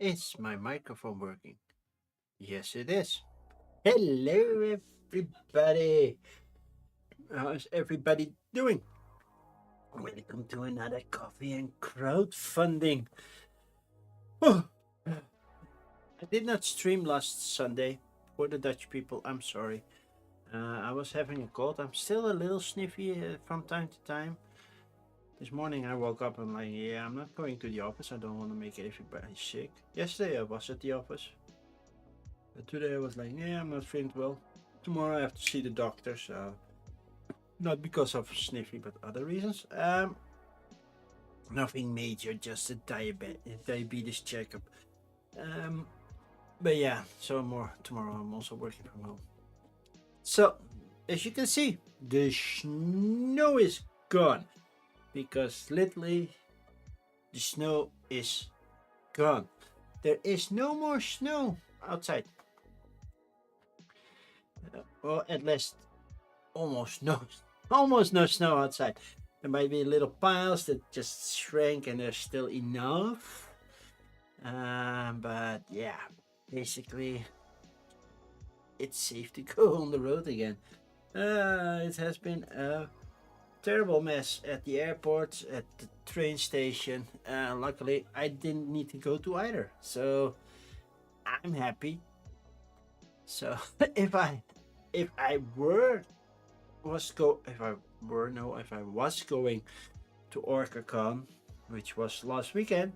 Is my microphone working? Yes, it is. Hello, everybody. How's everybody doing? Welcome to another coffee and crowdfunding. Oh, I did not stream last Sunday for the Dutch people. I'm sorry. I was having a cold. I'm still a little sniffy from time to time. This morning I woke up and like, yeah, I'm not going to the office. I don't want to make everybody sick. Yesterday I was at the office. But today I was like, yeah, I'm not feeling well. Tomorrow I have to see the doctor, so not because of sniffy, but other reasons. Nothing major, just a diabetes checkup. Um, but yeah, so more tomorrow. I'm also working from home. So, as you can see, the snow is gone because literally the snow is gone. There is no more snow outside. Well, at least almost no snow outside. There might be little piles that just shrank and there's still enough. But yeah, basically it's safe to go on the road again. It has been a terrible mess at the airport, at the train station. Luckily, I didn't need to go to either, so I'm happy. So if I were was go if I were no if I was going to OrcaCon, which was last weekend,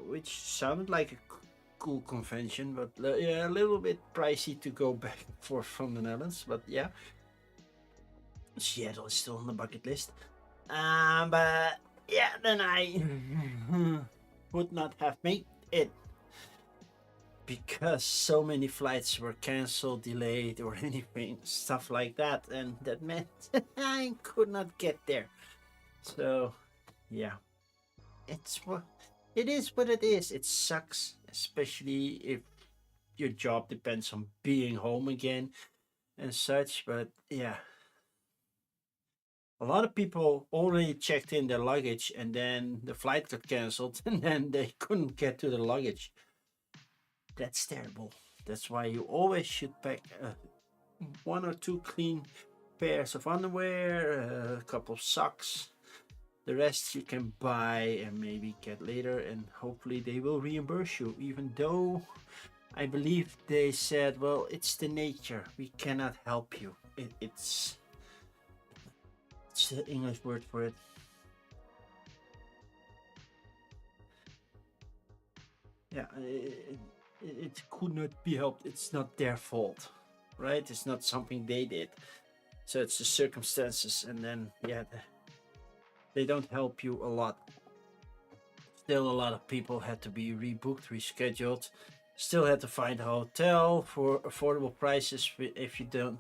which sounded like a cool convention, but yeah, a little bit pricey to go back and forth from the Netherlands. But yeah, Seattle is still on the bucket list. But yeah, then I would not have made it because so many flights were cancelled, delayed, or anything, stuff like that, and that meant I could not get there. So, yeah, it's what it is. What it is. It sucks, especially if your job depends on being home again and such. But yeah, a lot of people already checked in their luggage, and then the flight got cancelled, and then they couldn't get to the luggage. That's terrible. That's why you always should pack one or two clean pairs of underwear, a couple of socks. The rest you can buy and maybe get later, and hopefully they will reimburse you. Even though I believe they said, well, it's the nature, we cannot help you. It's the English word for it. Yeah, it could not be helped. It's not their fault, right? It's not something they did. So it's the circumstances, and then yeah, they don't help you a lot. Still, a lot of people had to be rebooked, rescheduled. Still had to find a hotel for affordable prices if you don't.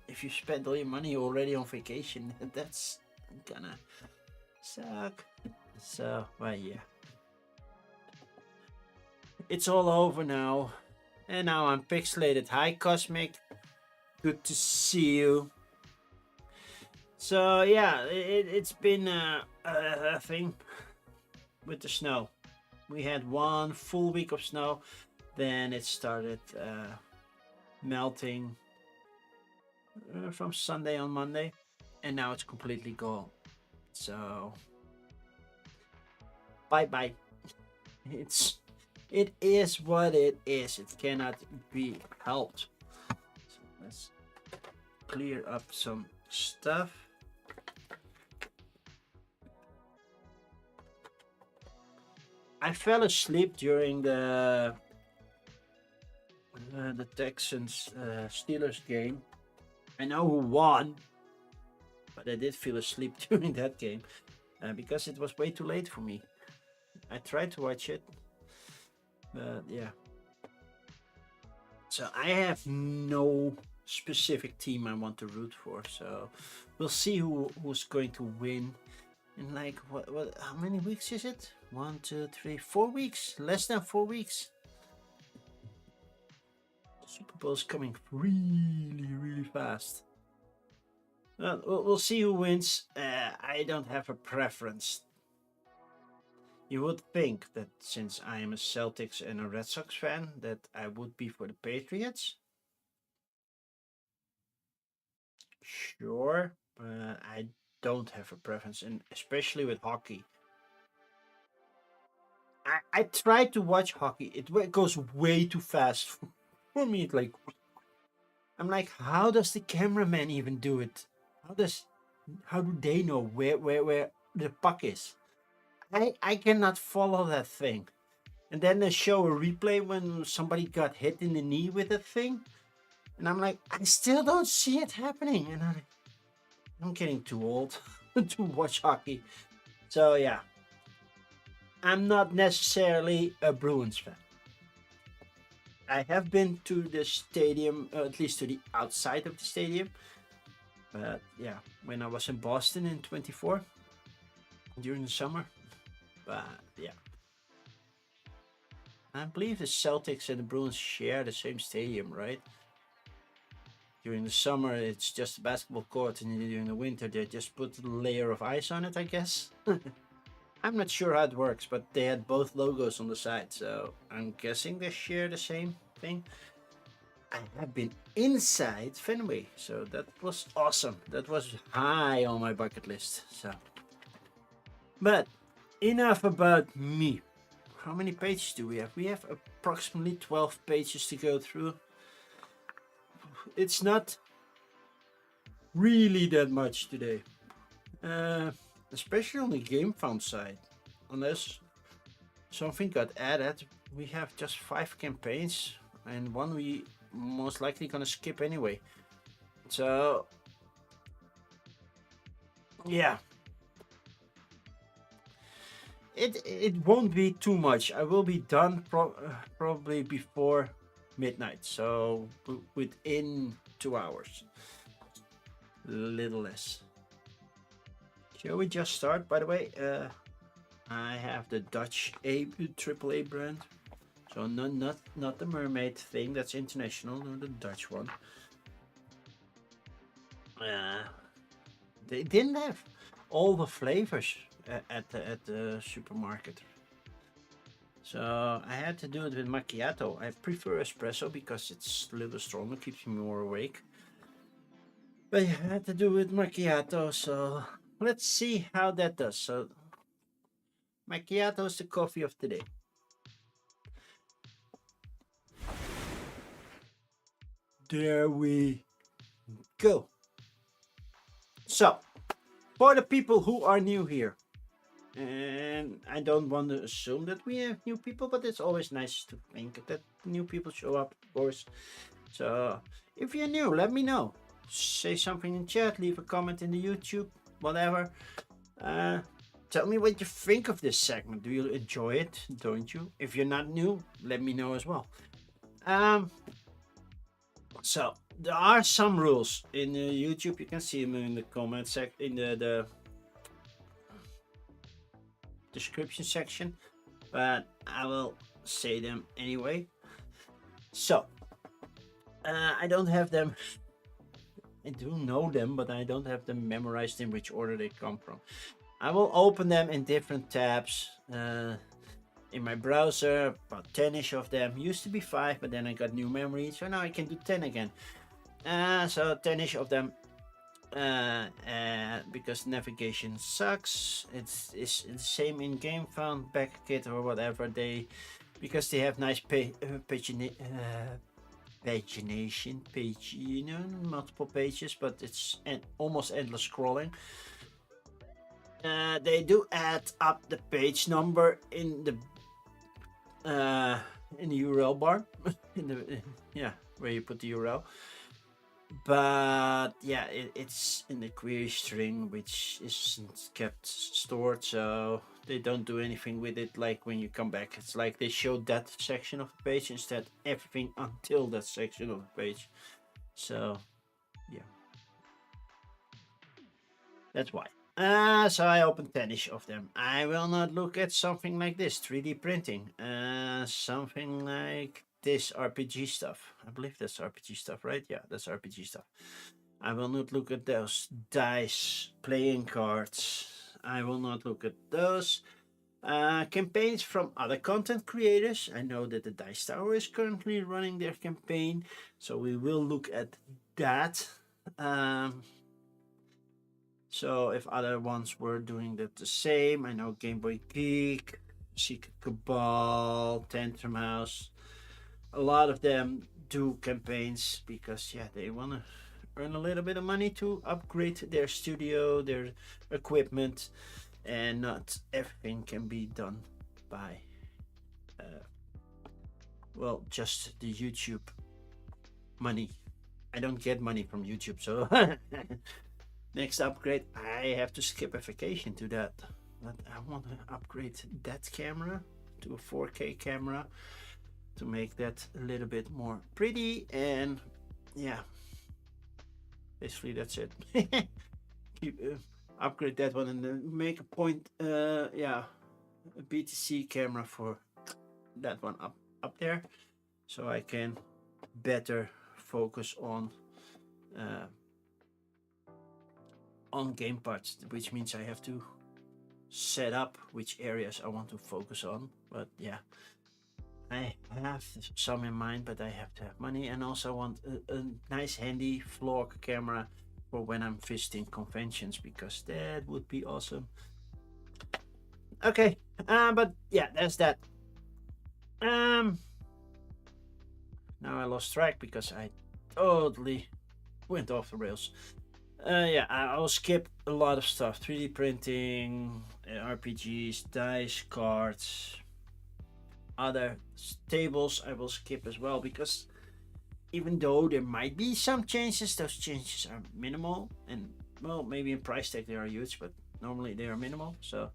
If you spend all your money already on vacation, that's gonna suck. So, well, yeah, it's all over now, and now I'm pixelated. Hi, Cosmic. Good to see you. So yeah, it's been a thing with the snow. We had one full week of snow, then it started melting from Sunday on Monday, and now it's completely gone. So bye bye. It is what it is. It cannot be helped. So let's clear up some stuff. I fell asleep during the Texans Steelers game. I know who won, but I did feel asleep during that game because it was way too late for me. I tried to watch it, but yeah. So I have no specific team I want to root for. So we'll see who's going to win in like what how many weeks is it? 1, 2, 3, 4 weeks. Less than 4 weeks. The Super Bowl is coming really fast. We'll see who wins. I don't have a preference. You would think that since I am a Celtics and a Red Sox fan, that I would be for the Patriots. Sure, but I don't have a preference, and especially with hockey. I try to watch hockey. It goes way too fast for me. It's like I'm like, how does the cameraman even do it? How does how do they know where the puck is? I cannot follow that thing. And then they show a replay when somebody got hit in the knee with a thing, and I'm like, I still don't see it happening. And I'm getting too old to watch hockey. So yeah, I'm not necessarily a Bruins fan. I have been to the stadium, at least to the outside of the stadium. But yeah, when I was in Boston in 24 during the summer. But yeah, I believe the Celtics and the Bruins share the same stadium, right? During the summer, it's just a basketball court, and during the winter, they just put a layer of ice on it, I guess. I'm not sure how it works, but they had both logos on the side, so I'm guessing they share the same thing. I have been inside Fenway, so that was awesome. That was high on my bucket list. So, but enough about me. How many pages do we have? We have approximately 12 pages to go through. It's not really that much today, especially on the game found side. Unless something got added, we have just 5 campaigns, and one we most likely gonna skip anyway. So yeah, it won't be too much. I will be done probably before midnight, so within 2 hours, little less. Shall we just start? By the way, I have the Dutch AAA brand, so not the mermaid thing. That's international. No, the Dutch one. They didn't have all the flavors at the supermarket. So I had to do it with macchiato. I prefer espresso because it's a little stronger, keeps me more awake. But I had to do it with macchiato, so let's see how that does. So macchiato is the coffee of the day. There we go. So, for the people who are new here, and I don't want to assume that we have new people, but it's always nice to think that new people show up, of course. So, if you're new, let me know. Say something in chat, leave a comment in the YouTube, whatever. Tell me what you think of this segment. Do you enjoy it? Don't you? If you're not new, let me know as well. So there are some rules in YouTube. You can see them in the comment section, in the description section, but I will say them anyway. So I don't have them. I do know them, but I don't have them memorized in which order they come from. I will open them in different tabs in my browser, about 10ish of them. Used to be 5, but then I got new memory, so now I can do 10 again. So 10ish of them, because navigation sucks. It's the same in game found, backkit or whatever. Because they have nice pagination, multiple pages, but it's almost endless scrolling. They do add up the page number in the URL bar, where you put the URL. But yeah, it's in the query string, which isn't kept stored, so they don't do anything with it. Like when you come back, it's like they show that section of the page instead everything until that section of the page. So yeah, that's why. So I opened 10ish of them. I will not look at something like this, 3D printing. Something like this RPG stuff. I believe that's RPG stuff, right? Yeah, that's RPG stuff. I will not look at those dice playing cards. I will not look at those. Campaigns from other content creators. I know that the Dice Tower is currently running their campaign, so we will look at that. So if other ones were doing that the same, I know Game Boy Geek, Secret Cabal, Tantrum House, a lot of them do campaigns because they want to earn a little bit of money to upgrade their studio, their equipment, and not everything can be done by just the YouTube money. I don't get money from YouTube, so next upgrade I have to skip a vacation to that. But I want to upgrade that camera to a 4K camera to make that a little bit more pretty, and basically that's it. Keep upgrade that one and then make a point a BTC camera for that one up there, so I can better focus on game parts, which means I have to set up which areas I want to focus on. But I have some in mind, but I have to have money, and also want a nice handy vlog camera for when I'm visiting conventions, because that would be awesome. Okay, but that's that. Now I lost track because I totally went off the rails. I'll skip a lot of stuff. 3D printing, RPGs, dice, cards, other tables I will skip as well, because even though there might be some changes, those changes are minimal, and maybe in price tag they are huge, but normally they are minimal. So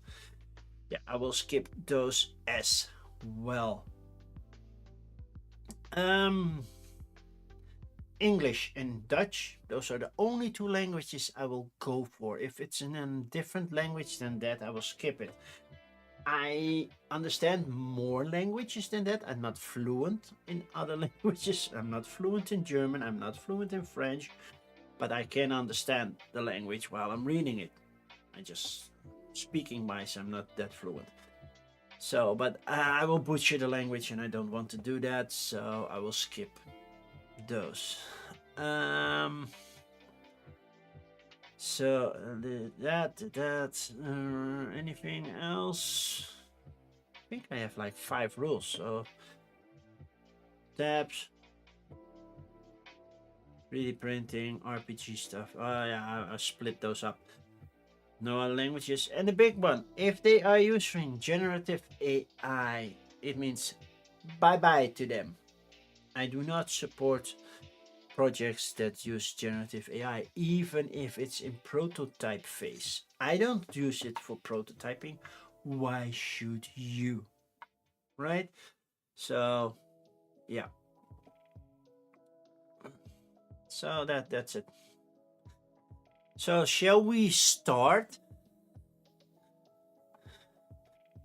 I will skip those as well. English and Dutch, those are the only two languages I will go for. If it's in a different language than that, I will skip it. I understand more languages than that. I'm not fluent in other languages. I'm not fluent in German. I'm not fluent in French, but I can understand the language while I'm reading it. I just, speaking wise, I'm not that fluent. So, but I will butcher the language and I don't want to do that, so I will skip those. So anything else? I think I have like 5 rules. So tabs, 3D printing, RPG stuff. I split those up. No other languages. And the big one, if they are using generative AI, it means bye-bye to them. I do not support projects that use generative AI, even if it's in prototype phase. I don't use it for prototyping. Why should you? Right? So, So that's it. So shall we start?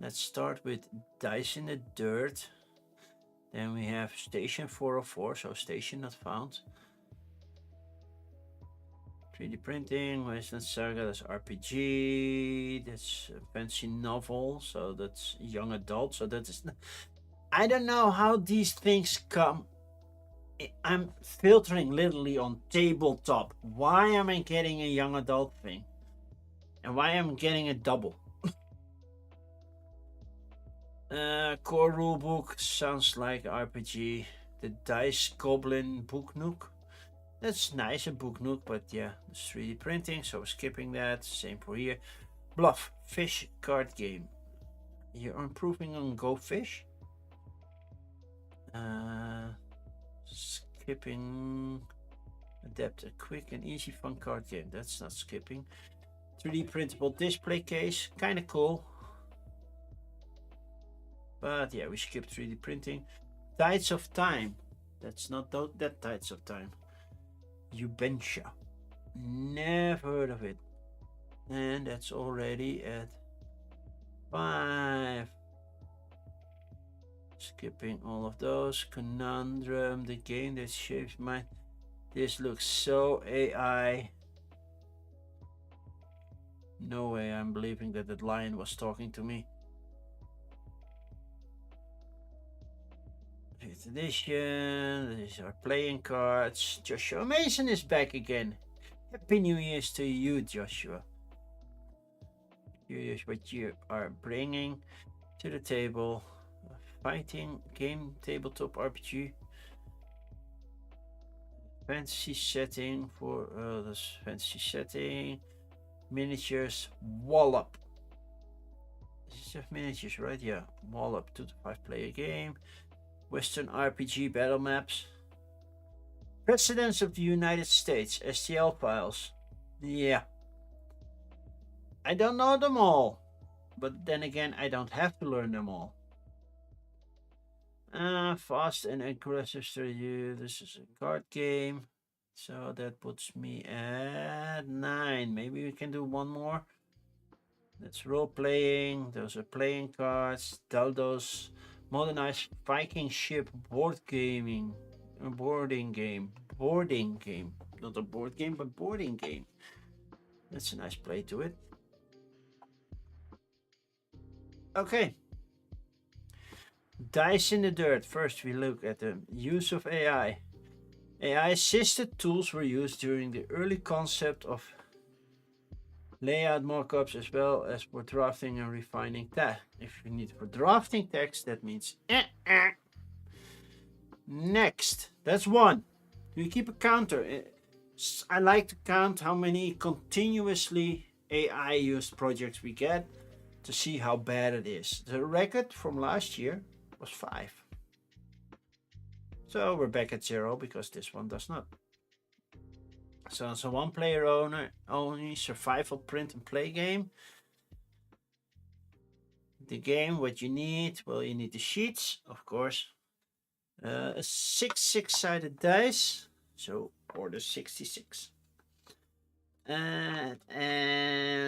Let's start with Dice in the Dirt. Then we have Station 404, so station not found. 3D printing, Wasteland Saga, that's RPG, that's a fancy novel, so that's young adult, so that is... I don't know how these things come. I'm filtering literally on tabletop. Why am I getting a young adult thing? And why am I getting a double? Core rulebook sounds like RPG. The Dice Goblin Book Nook. That's nice, a Book Nook, but it's 3D printing, so skipping that. Same for here. Bluff Fish card game. You're improving on Go Fish. Skipping. Adapt a quick and easy fun card game. That's not skipping. 3D printable display case. Kind of cool. But we skip 3D printing. Tides of Time. That's not that Tides of Time. Ubensha. Never heard of it. And that's already at 5. Skipping all of those. Conundrum, the game that shapes my... This looks so AI. No way I'm believing that the lion was talking to me. 5th edition. These are playing cards. Joshua Mason is back again. Happy New Year's to you, Joshua. Curious what you are bringing to the table. A fighting game, tabletop RPG. Fantasy setting for this fantasy setting. Miniatures, Wallop. This is just miniatures, right? Yeah, Wallop, 2 to 5 player game. Western RPG battle maps. Presidents of the United States, STL files. Yeah. I don't know them all, but then again, I don't have to learn them all. Fast and aggressive strategy. This is a card game. So that puts me at 9. Maybe we can do one more. That's role playing. Those are playing cards. Daldos. Modernized Viking ship board gaming. Boarding game. Boarding game. Not a board game, but boarding game. That's a nice play to it. Okay. Dice in the dirt. First, we look at the use of AI. AI-assisted tools were used during the early concept of layout mockups as well as for drafting and refining text. If you need for drafting text, that means Next, that's 1. We keep a counter. I like to count how many continuously AI-used projects we get to see how bad it is. The record from last year was 5. So we're back at 0 because this one does not. So it's a 1-player only survival print and play game. The game, what you need, well, you need the sheets, of course. A 6 6-sided dice, so order 66. And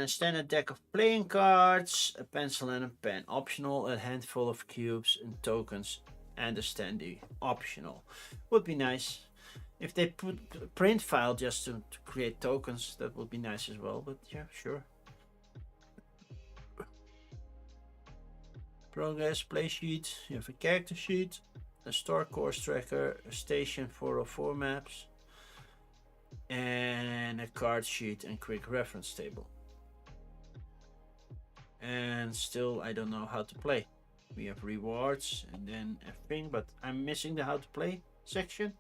standard deck of playing cards, a pencil and a pen. Optional, a handful of cubes and tokens, and a standee. Optional. Would be nice. If they put a print file just to create tokens, that would be nice as well, but yeah, sure. Progress, play sheet, you have a character sheet, a store course tracker, a station 404 maps, and a card sheet and quick reference table. And still, I don't know how to play. We have rewards and then a thing, but I'm missing the how to play section.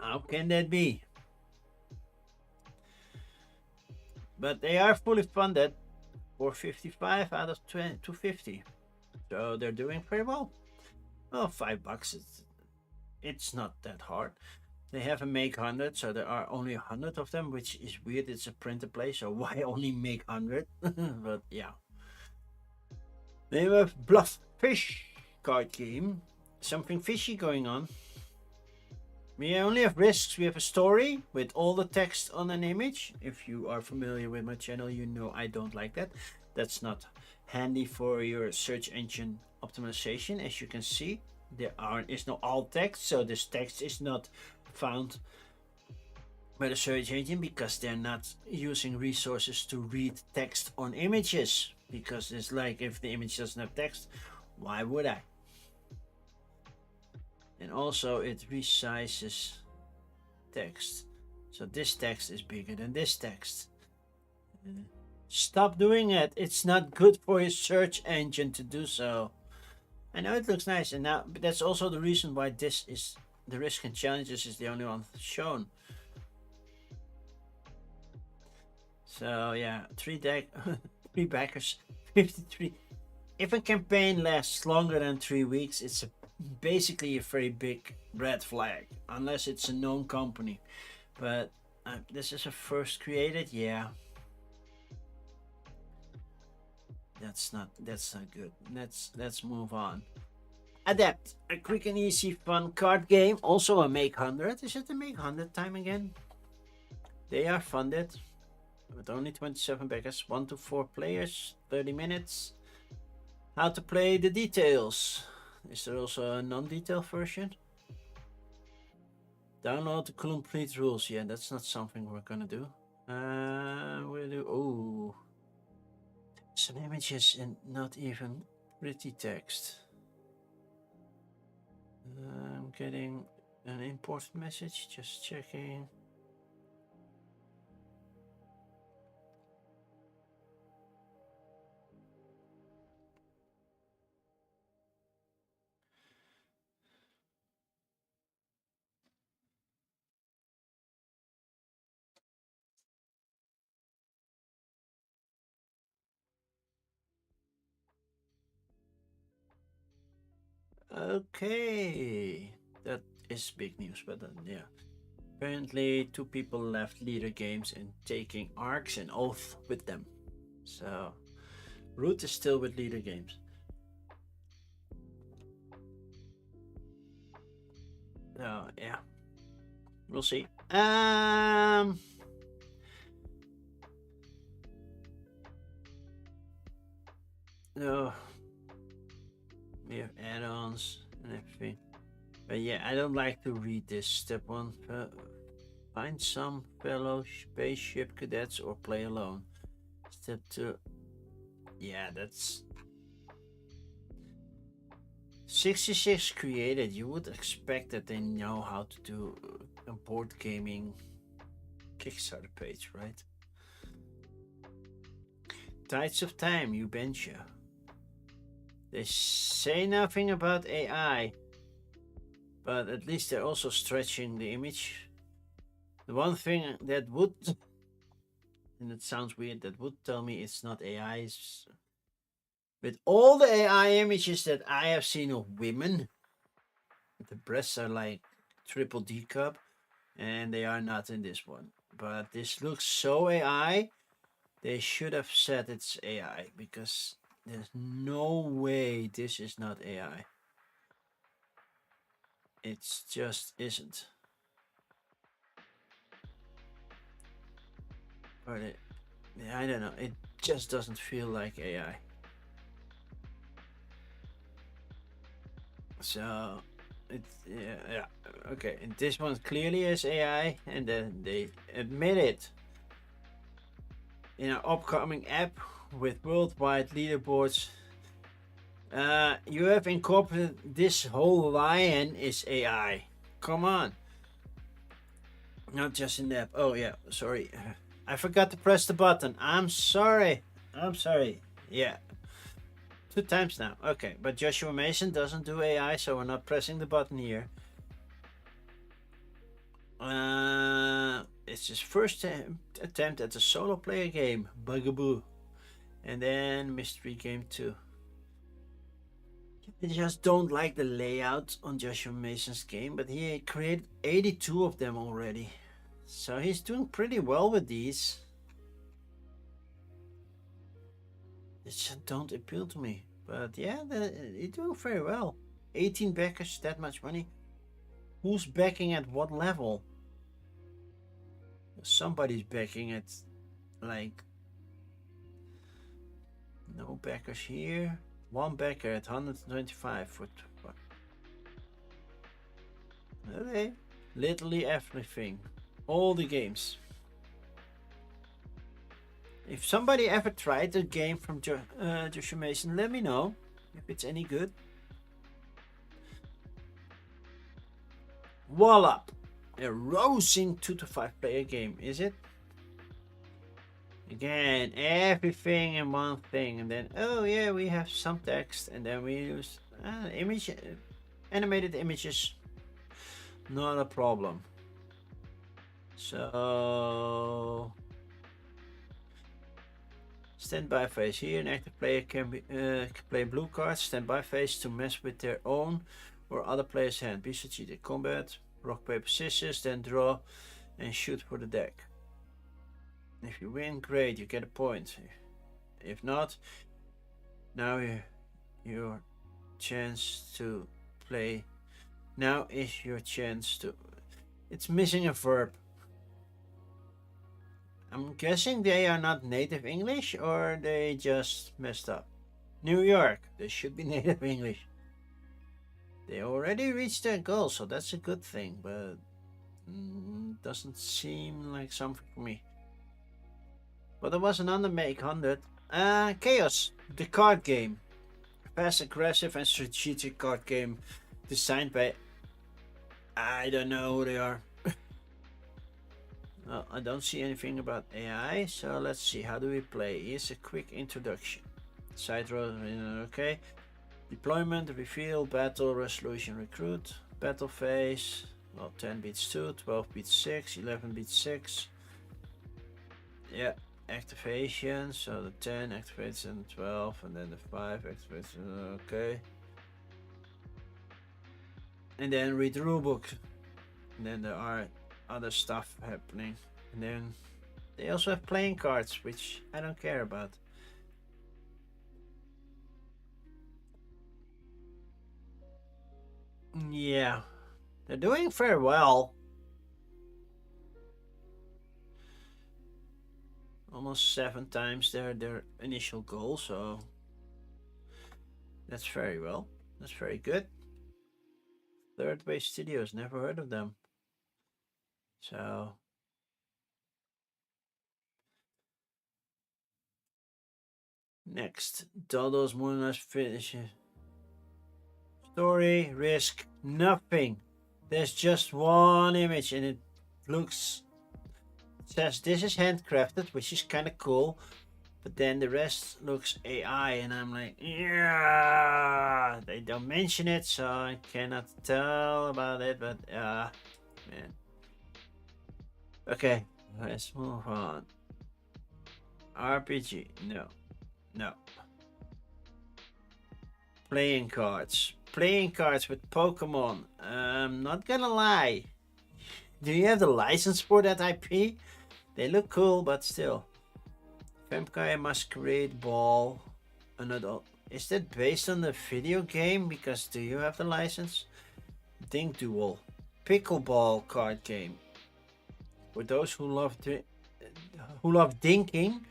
How can that be? But they are fully funded for 55 out of 250. So they're doing very well. Well, $5, it's not that hard. They have a make 100, so there are only 100 of them, which is weird. It's a print to play, so why only make 100? But yeah. They have Bluff Fish card game. Something fishy going on. We only have risks. We have a story with all the text on an image. If you are familiar with my channel, you know I don't like that. That's not handy for your search engine optimization. As you can see, there is no alt text, so this text is not found by the search engine because they're not using resources to read text on images. Because it's like, if the image doesn't have text, why would I? And also it resizes text, so this text is bigger than this text. Stop doing it. It's not good for your search engine to do so. I know it looks nice, and now, but that's also the reason why this is the risk and challenges is the only one shown. So yeah, 3 backers, 53. If a campaign lasts longer than 3 weeks, it's basically a very big red flag, unless it's a known company. But this is a first created, yeah. That's not good. Let's move on. Adapt, a quick and easy fun card game, also a make 100. Is it the make 100 time again? They are funded with only 27 backers, 1 to 4 players, 30 minutes. How to play the details. Is there also a non-detailed version? Download the complete rules. Yeah, that's not something we're gonna do. We'll do, oh, some images and not even Pretty text. I'm getting an important message, just checking. Okay, that is big news, but yeah. Apparently, 2 people left Leader Games and taking Arcs and Oath with them. So, Root is still with Leader Games. So, yeah. We'll see. No. We have add-ons and everything. But yeah, I don't like to read this. Step 1. Find some fellow spaceship cadets or play alone. Step 2. Yeah, that's 66 created. You would expect that they know how to do a board gaming Kickstarter page, right? Tides of Time, you betcha. They say nothing about AI, but at least they're also stretching the image. The one thing that would, and it sounds weird, that would tell me it's not AI is with all the AI images that I have seen of women, the breasts are like triple D cup, and they are not in this one. But this looks so AI. They should have said it's AI because there's no way this is not AI. It just isn't. But I don't know. It just doesn't feel like AI. So yeah, okay. And this one clearly is AI, and then they admit it in an upcoming app with worldwide leaderboards. You have incorporated this whole lion is AI. Come on. Not just in the app. Oh yeah, sorry. I forgot to press the button. I'm sorry. Yeah. 2 times now. Okay, but Joshua Mason doesn't do AI, so we're not pressing the button here. It's his first attempt at a solo player game, Bugaboo. And then Mystery Game 2. I just don't like the layout on Joshua Mason's game, but he created 82 of them already. So he's doing pretty well with these. They just don't appeal to me. But yeah, he's doing very well. 18 backers, that much money. Who's backing at what level? Somebody's backing at like no backers here. One backer at 125 for okay. Literally everything. All the games. If somebody ever tried the game from Joshua Mason, let me know if it's any good. Wallop. A rousing 2 to 5 player game, is it? Again, everything in one thing, and then oh yeah, we have some text, and then we use animated images. Not a problem. So standby phase here. An active player can play blue cards. Standby phase to mess with their own or other player's hand. Be strategic combat. Rock paper scissors, then draw and shoot for the deck. If you win, great, you get a point. If not, now your chance to play. Now is your chance to. It's missing a verb. I'm guessing they are not native English or they just messed up. New York, they should be native English. They already reached their goal, so that's a good thing, but doesn't seem like something for me. But there was another make 100. Chaos, the card game. fast, aggressive, and strategic card game designed by... I don't know who they are. Well, I don't see anything about AI, so let's see. How do we play? Here's a quick introduction. Side road, okay. Deployment, reveal, battle, resolution, recruit. Battle phase. Well, 10 beats 2, 12 beats 6, 11 beats 6. Yeah, activation. So the 10 activates and 12, and then the 5 activates. Okay. And then read the rulebook. And then there are other stuff happening. And then they also have playing cards, which I don't care about. Yeah, they're doing very well. Almost 7 times their initial goal, so that's very well. That's very good. Third Way Studios, never heard of them. So next, Dodo's Moonlight finish. Story, risk, nothing. There's just one image and it looks... It says this is handcrafted, which is kind of cool. But then the rest looks AI, and I'm like, yeah, they don't mention it, so I cannot tell about it, but man. Okay, let's move on. RPG, no. Playing cards with Pokemon. Not gonna lie. Do you have the license for that IP? They look cool, but still. Vampire Masquerade Ball. Another. Is that based on the video game? Because do you have the license? Dink Duel. Pickleball card game. For those who love dinking.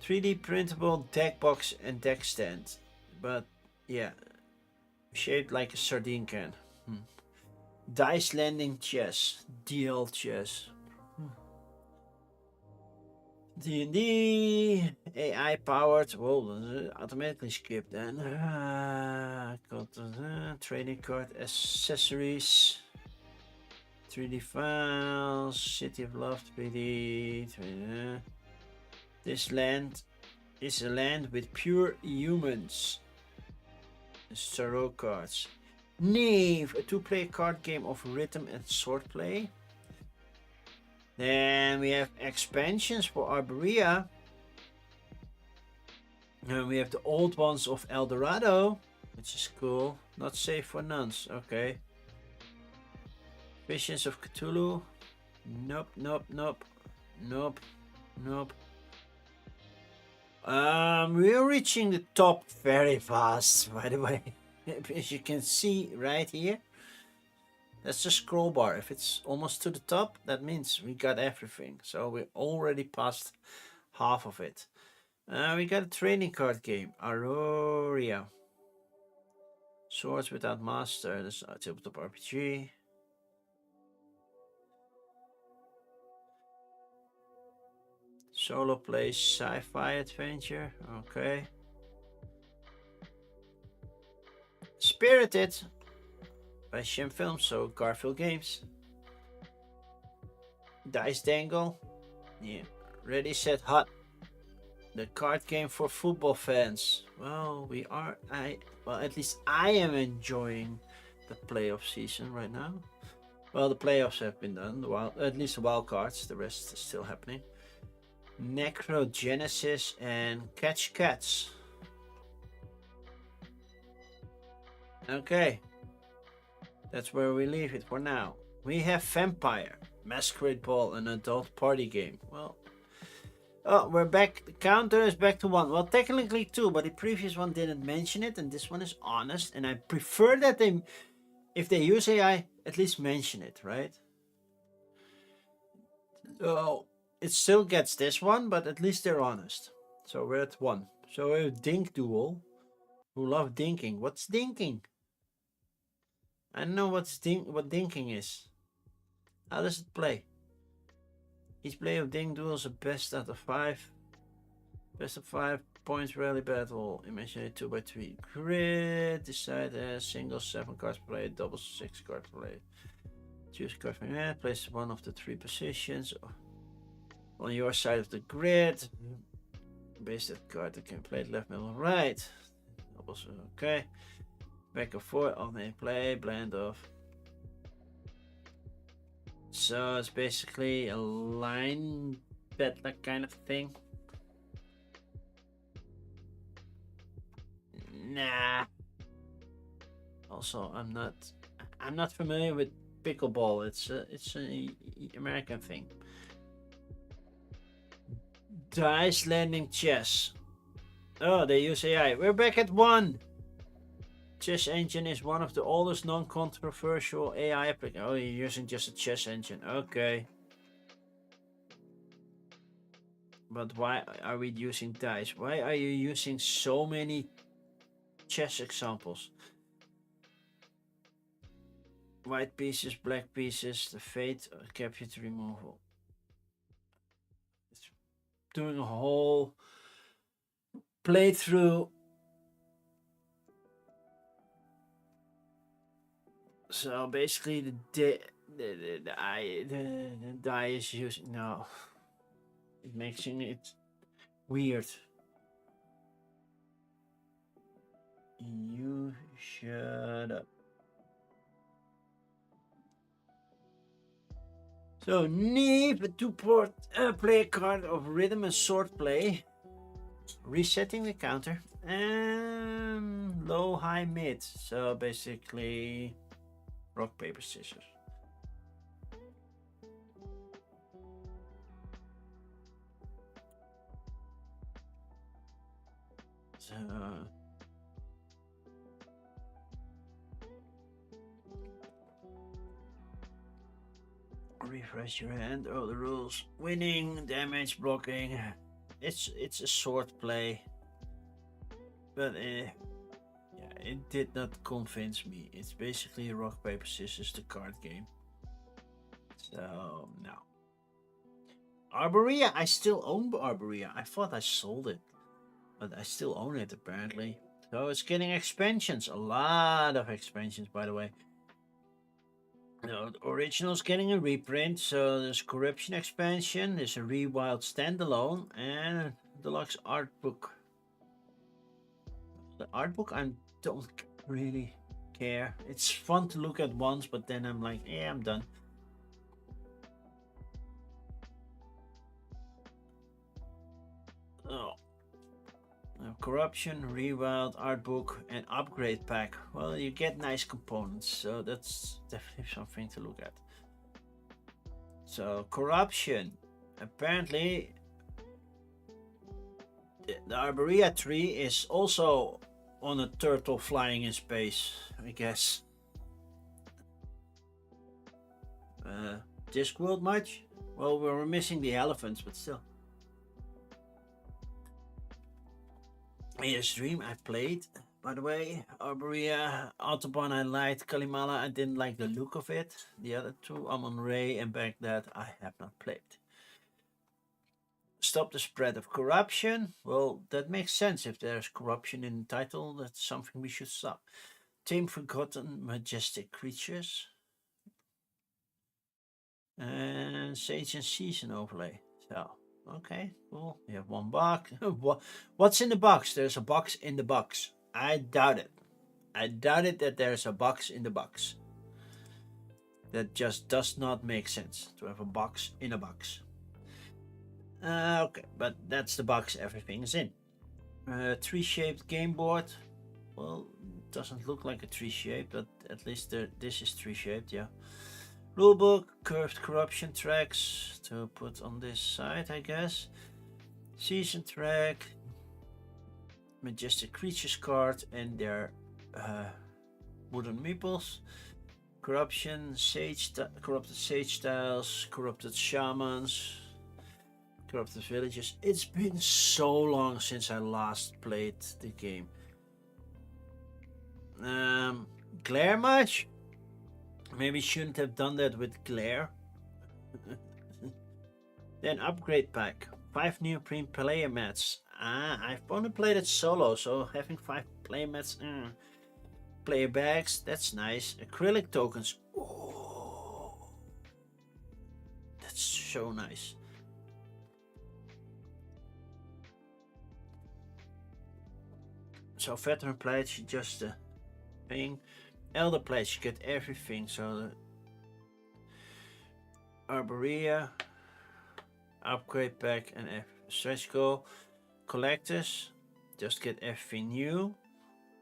3D printable deck box and deck stand. But yeah. Shaped like a sardine can. Dice landing chess. DL chess. D&D. AI powered. Whoa, automatically skipped then. Got trading card accessories. 3D files. City of Love 3D. This land is a land with pure humans. Tarot cards. Knave, a 2-player card game of rhythm and swordplay. Then we have expansions for Arborea. And we have the old ones of El Dorado, which is cool. Not safe for nuns, okay. Visions of Cthulhu. Nope. We're reaching the top very fast, by the way. As you can see right here, that's the scroll bar. If it's almost to the top, that means we got everything. So we already passed half of it. We got a trading card game, Aurora. Swords Without Master, this is a tabletop RPG. Solo play sci-fi adventure, okay. Spirited by Shem Films, so Garfield Games. Dice Dangle, yeah. Ready, Set, Hot. The card game for football fans. Well, at least I am enjoying the playoff season right now. Well, the playoffs have been done, at least the wild cards, the rest is still happening. Necrogenesis and Catch Cats. Okay, that's where we leave it for now. We have Vampire Masquerade Ball, an adult party game. Well, oh, we're back. The counter is back to 1. Well, technically 2, but the previous one didn't mention it, and this one is honest. And I prefer that if they use AI, at least mention it, right? So it still gets this one, but at least they're honest. So we're at 1. So we have Dink Duel, who love dinking. What's dinking? I don't know what dinking is. How does it play? Each play of Dink Duel is a best out of 5. Best of 5 points rally battle. Imaginary 2x3 grid. Decide a single 7 cards play, double 6 cards play. Choose a card from your hand. Place one of the 3 positions on your side of the grid. Base that card that can play it left, middle, right. Also okay. Back and forth on a play, blend of. So it's basically a line battler kind of thing. Nah. Also, I'm not familiar with pickleball. It's an American thing. Dice landing chess. Oh, they use AI. We're back at 1. Chess engine is one of the oldest non-controversial AI applications. Oh, you're using just a chess engine. Okay. But why are we using dice? Why are you using so many chess examples? White pieces, black pieces, the fate, capture to removal. It's doing a whole playthrough. So basically the die is using, no. It makes it weird. You shut up. So Neve, a 2-port play a card of rhythm and sword play, resetting the counter, and low, high, mid. So basically rock, paper, scissors. So refresh your hand. Oh, the rules: winning, damage, blocking. It's a sword play, but yeah, it did not convince me. It's basically rock, paper, scissors, the card game. So no. Arborea, I still own Arborea. I thought I sold it, but I still own it apparently. So it's getting expansions, a lot of expansions, by the way. The original's getting a reprint, so there's Corruption expansion, there's a Rewild standalone, and deluxe art book. The art book I don't really care. It's fun to look at once, but then I'm like, yeah, I'm done. Oh. Corruption, Rewild, art book, and upgrade pack. Well, you get nice components, so that's definitely something to look at. So Corruption, apparently the Arborea tree is also on a turtle flying in space, I guess. Discworld much? Well, we were missing the elephants, but still. Here's Dream I played, by the way. Arborea, Autobahn I liked, Kalimala I didn't like the look of it. The other two, Amon Ray and Baghdad, I have not played. Stop the spread of corruption. Well, that makes sense. If there's corruption in the title, that's something we should stop. Tame Forgotten Majestic Creatures. And Sage and Season overlay. So, okay, cool. We have 1 box. What's in the box? There's a box in the box. I doubt it. I doubt it that there's a box in the box. That just does not make sense to have a box in a box. Okay, but that's the box everything's in. Tree-shaped game board. Well, it doesn't look like a tree shape, but at least this is tree-shaped, yeah. Rulebook, curved corruption tracks to put on this side, I guess. Season track, majestic creatures card, and their wooden meeples. Corruption, corrupted sage styles, corrupted shamans, corrupted villages. It's been so long since I last played the game. Glare much? Maybe shouldn't have done that with Glare. Then upgrade pack. 5 neoprene player mats. I've only played it solo, so having 5 playmats, player bags, that's nice. Acrylic tokens, oh, that's so nice. So veteran players, just the thing. Elder players, you get everything. So the Arborea, upgrade pack, and stretch goal. Collectors, just get everything new,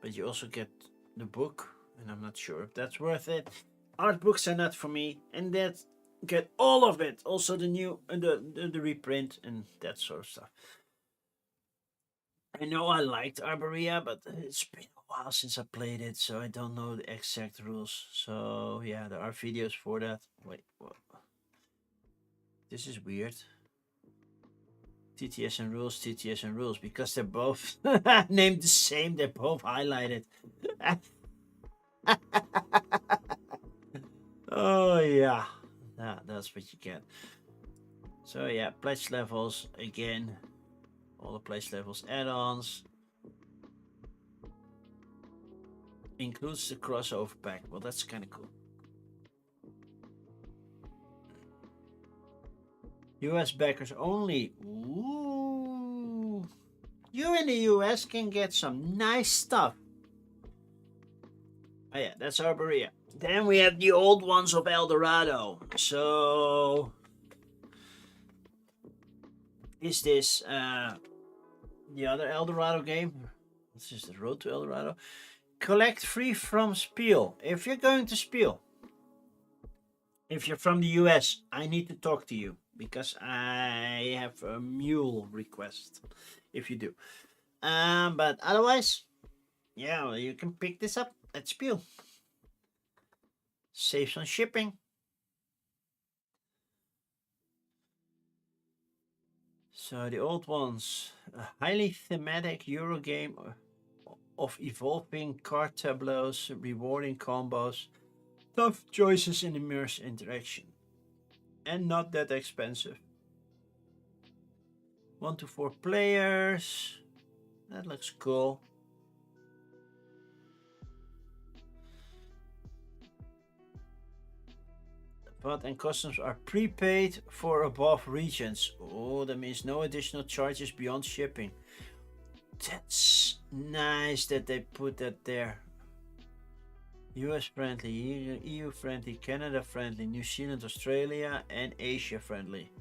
but you also get the book, and I'm not sure if that's worth it. Art books are not for me, and that get all of it. Also the new, the reprint and that sort of stuff. I know I liked Arborea, but it's been a while since I played it, so I don't know the exact rules. So yeah, there are videos for that. Wait, what? This is weird. TTS and rules, because they're both named the same. They're both highlighted. Oh yeah, that's what you get. So yeah, pledge levels again. All the pledge levels add-ons. Includes the crossover pack. Well, that's kind of cool. US backers only. Ooh. You in the US can get some nice stuff. Oh yeah, that's Arborea. Then we have the old ones of El Dorado. So is this the other El Dorado game? This is the Road to El Dorado. Collect free from Spiel. If you're going to Spiel, if you're from the US, I need to talk to you because I have a mule request. If you do, but otherwise, yeah, well, you can pick this up at Spiel. Saves on shipping. So the old ones, a highly thematic Euro game of evolving card tableaus, rewarding combos, tough choices in immersive interaction, and not that expensive. 1 to 4 players. That looks cool. But and customs are prepaid for above regions. Oh, that means no additional charges beyond shipping. That's nice that they put that there. US friendly, EU friendly, Canada friendly, New Zealand, Australia, and Asia friendly.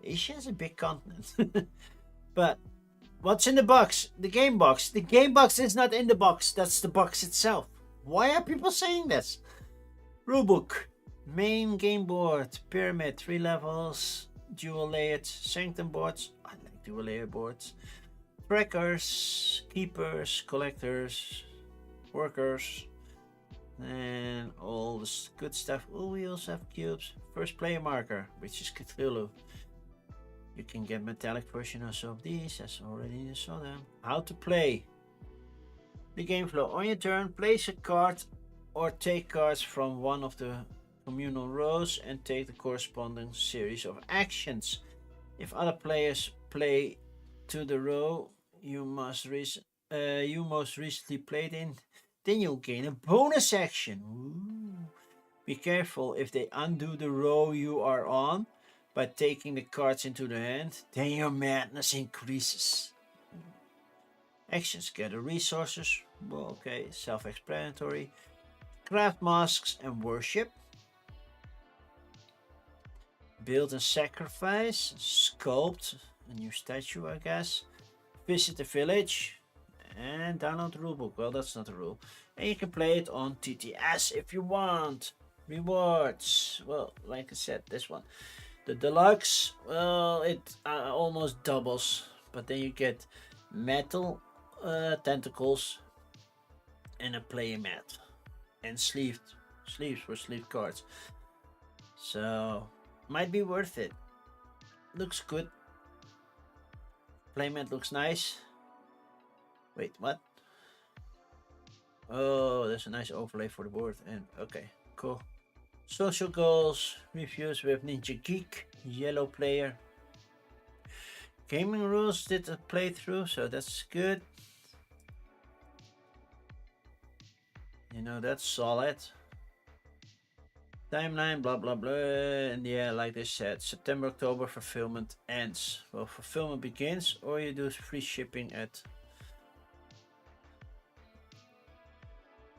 Asia is a big continent. But what's in the box? The game box. The game box is not in the box. That's the box itself. Why are people saying this? Rulebook. Main game board. Pyramid. 3 levels. Dual layered sanctum boards. I like dual layered boards. Trackers. Keepers. Collectors. Workers. And all this good stuff. Oh, we also have cubes. First player marker, which is Cthulhu. You can get metallic versions of these, as already saw them. How to play. The game flow. On your turn, place a card or take cards from one of the communal rows and take the corresponding series of actions. If other players play to the row you most recently played in, then you'll gain a bonus action. Ooh. Be careful if they undo the row you are on by taking the cards into the hand, then your madness increases. Actions: gather resources. Well, okay, self-explanatory. Craft masks and worship. Build and sacrifice. Sculpt a new statue, I guess. Visit the village. And download the rulebook. Well, that's not a rule. And you can play it on TTS if you want. Rewards. Well, like I said, this one. The deluxe, well, it almost doubles. But then you get metal tentacles and a player mat. And sleeves for sleeve cards. So, might be worth it. Looks good. Playmat looks nice. Wait, what? Oh, there's a nice overlay for the board. And okay, cool. Social goals, reviews with Ninja Geek, yellow player. Gaming Rules did a playthrough, so that's good. You know, that's solid. Timeline, blah blah blah, and yeah, like they said, September, October fulfillment ends. Well, fulfillment begins, or you do free shipping at,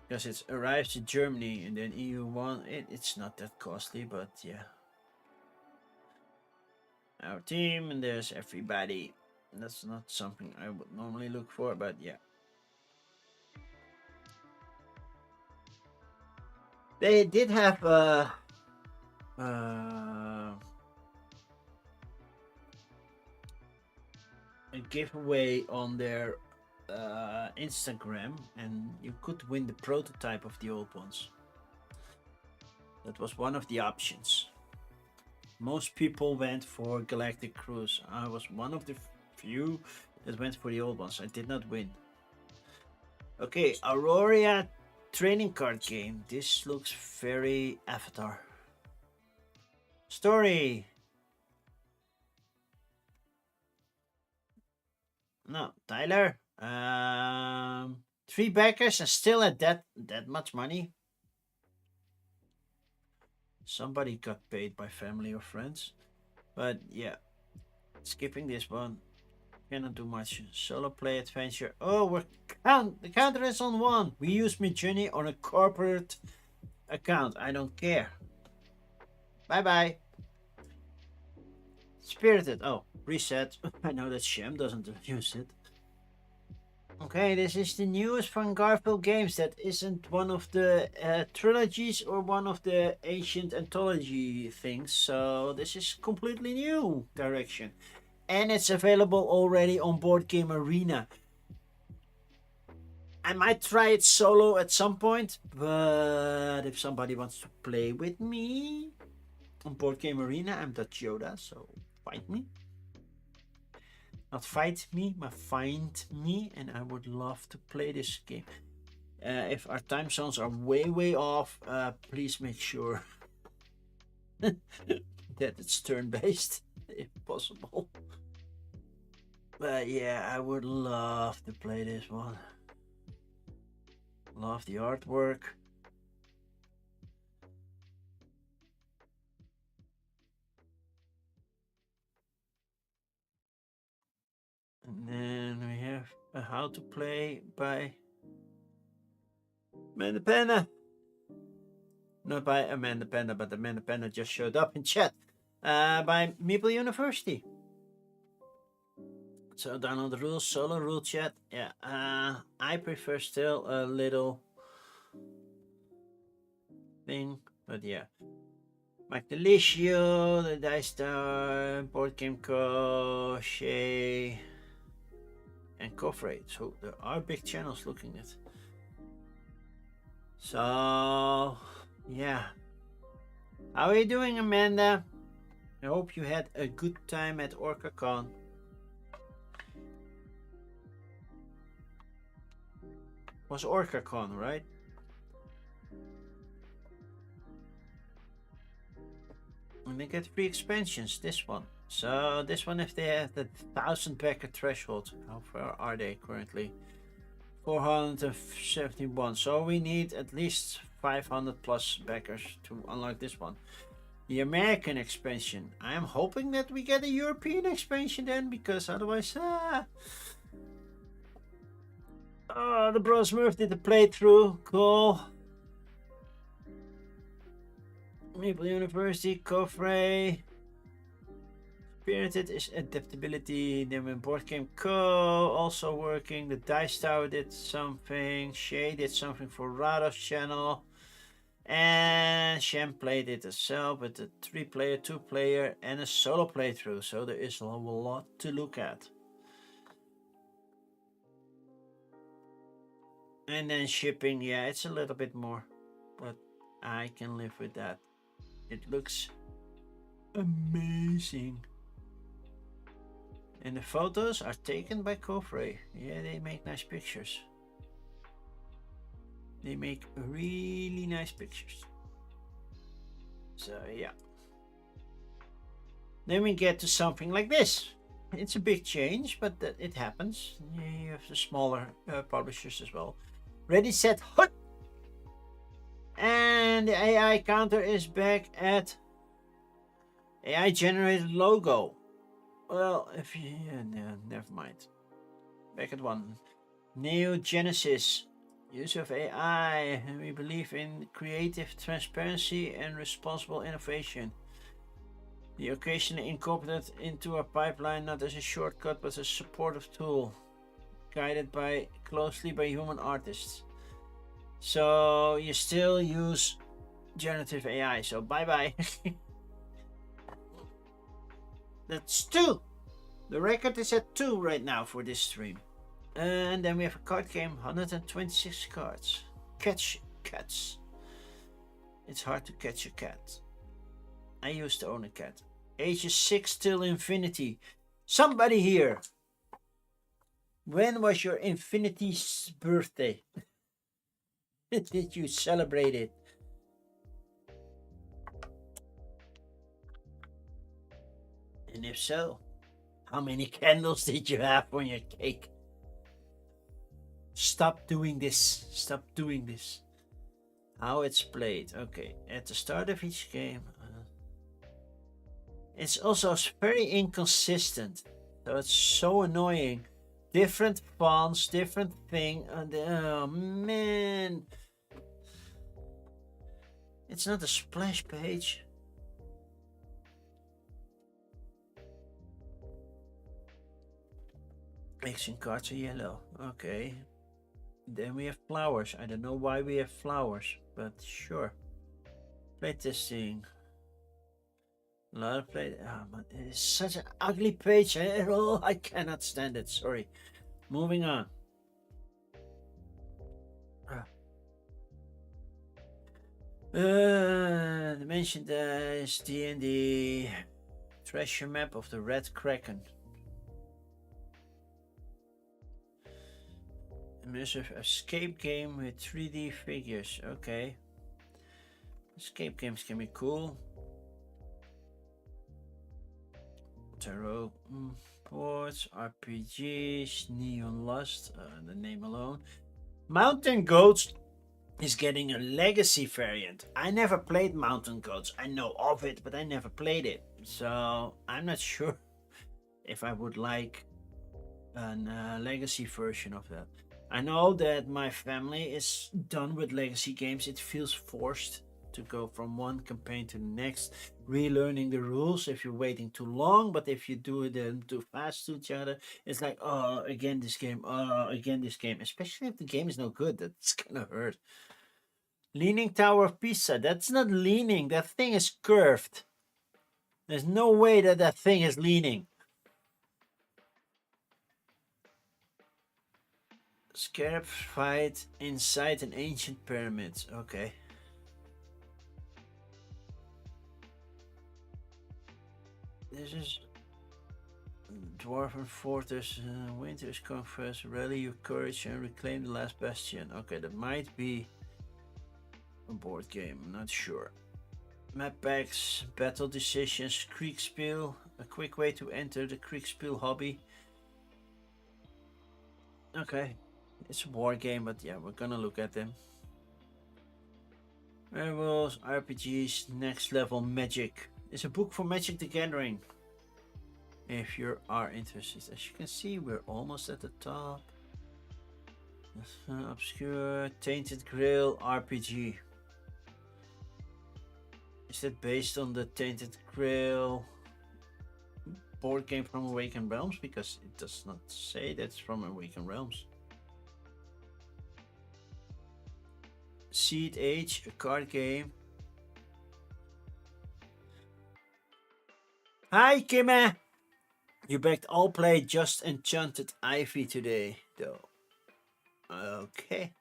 because it arrives in Germany and then EU1. It's not that costly, but yeah. Our team, and there's everybody. That's not something I would normally look for, but yeah. They did have a giveaway on their Instagram, and you could win the prototype of the old ones. That was one of the options. Most people went for Galactic Cruise. I was one of the few that went for the old ones. I did not win. Okay, Aurora training card game. This looks very Avatar. Story. No, Tyler. 3 backers and still at that much money. Somebody got paid by family or friends. But yeah, skipping this one. Cannot do much. Solo play adventure. Oh, the counter is on 1. We use Midjourney on a corporate account. I don't care. Bye bye. Spirited. Oh, reset. I know that Shem doesn't use it. Okay, this is the newest from Garfield Games. That isn't one of the trilogies or one of the ancient anthology things. So this is completely new direction. And it's available already on Board Game Arena. I might try it solo at some point, but if somebody wants to play with me on Board Game Arena, I'm Dutch Yoda, so find me. Not fight me, but find me, and I would love to play this game. If our time zones are way off, please make sure that it's turn-based, if possible. But yeah, I would love to play this one. Love the artwork. And then we have a how to play by Amanda Penna. Not by Amanda Penna, but Amanda Penna just showed up in chat. By Meeple University. So download the rules, solo rule chat. Yeah, I prefer still a little thing, but yeah. Mike Delicio, the Dice Tower, Board Game Co, Shay, and Coffrey. So there are big channels looking at. So yeah. How are you doing, Amanda? I hope you had a good time at OrcaCon. Was OrcaCon, right? And they get free expansions, this one. So this one, if they have the 1,000 backer threshold, how far are they currently? 471. So we need at least 500 plus backers to unlock this one. The American expansion. I am hoping that we get a European expansion then, because otherwise, oh, the Bro Smurf did the playthrough. Cool. Maple University, Coffrey. Spirited is adaptability. Then when Board Game Co. also working. The Dice Tower did something. Shay did something for Rado's channel. And Shem played it herself with a 3-player, 2-player, and a solo playthrough. So there is a lot to look at. And then shipping, yeah, it's a little bit more, but I can live with that. It looks amazing. And the photos are taken by Coffrey. Yeah, they make nice pictures. They make really nice pictures. So yeah. Then we get to something like this. It's a big change, but it happens. You have the smaller publishers as well. Ready, set, hut! And the AI counter is back at AI generated logo. Well, if you... no, never mind. Back at 1. New Genesis. Use of AI. We believe in creative transparency and responsible innovation. The occasionally incorporated into a pipeline not as a shortcut but as a supportive tool, guided closely by human artists. So you still use generative AI. So bye bye. That's 2. The record is at 2 right now for this stream. And then we have a card game, 126 cards. Catch cats. It's hard to catch a cat. I used to own a cat. Ages 6 till infinity. Somebody here. When was your infinity's birthday? Did you celebrate it? And if so, how many candles did you have on your cake? Stop doing this. Stop doing this. How it's played. Okay, at the start of each game. It's also very inconsistent. So it's so annoying. Different fonts, different thing. Oh man. It's not a splash page. Action cards are yellow. Okay. Then we have flowers. I don't know why we have flowers, but sure. Playtesting. A lot of play. Oh, man, it is such an ugly page. I cannot stand it. Sorry. Moving on. They mentioned is D&D treasure map of the Red Kraken. Immersive escape game with 3D figures. Okay. Escape games can be cool. Tarot boards, RPGs, Neon Lust, the name alone. Mountain Goats is getting a legacy variant. I never played Mountain Goats. I know of it, but I never played it. So I'm not sure if I would like a legacy version of that. I know that my family is done with legacy games. It feels forced to go from one campaign to the next, relearning the rules if you're waiting too long. But if you do them too fast to each other, it's like, oh, again this game, oh, again this game. Especially if the game is no good, that's gonna hurt. Leaning Tower of Pisa. That's not leaning. That thing is curved. There's no way that that thing is leaning. Scarab fight inside an ancient pyramid. Okay. This is Dwarven Fortress. Winter's Conference. Rally your courage and reclaim the last bastion. Okay, that might be a board game. I'm not sure. Map packs, battle decisions, Kriegspiel. A quick way to enter the Kriegspiel hobby. Okay. It's a war game, but yeah, we're gonna look at them. Werewolves, RPGs, next level magic. It's a book for Magic the Gathering. If you are interested. As you can see, we're almost at the top. Obscure, Tainted Grail RPG. Is that based on the Tainted Grail board game from Awakened Realms? Because it does not say that's from Awakened Realms. Seed Age, a card game. Hi, Kimme! You backed all play Just Enchanted Ivy today, though. Okay.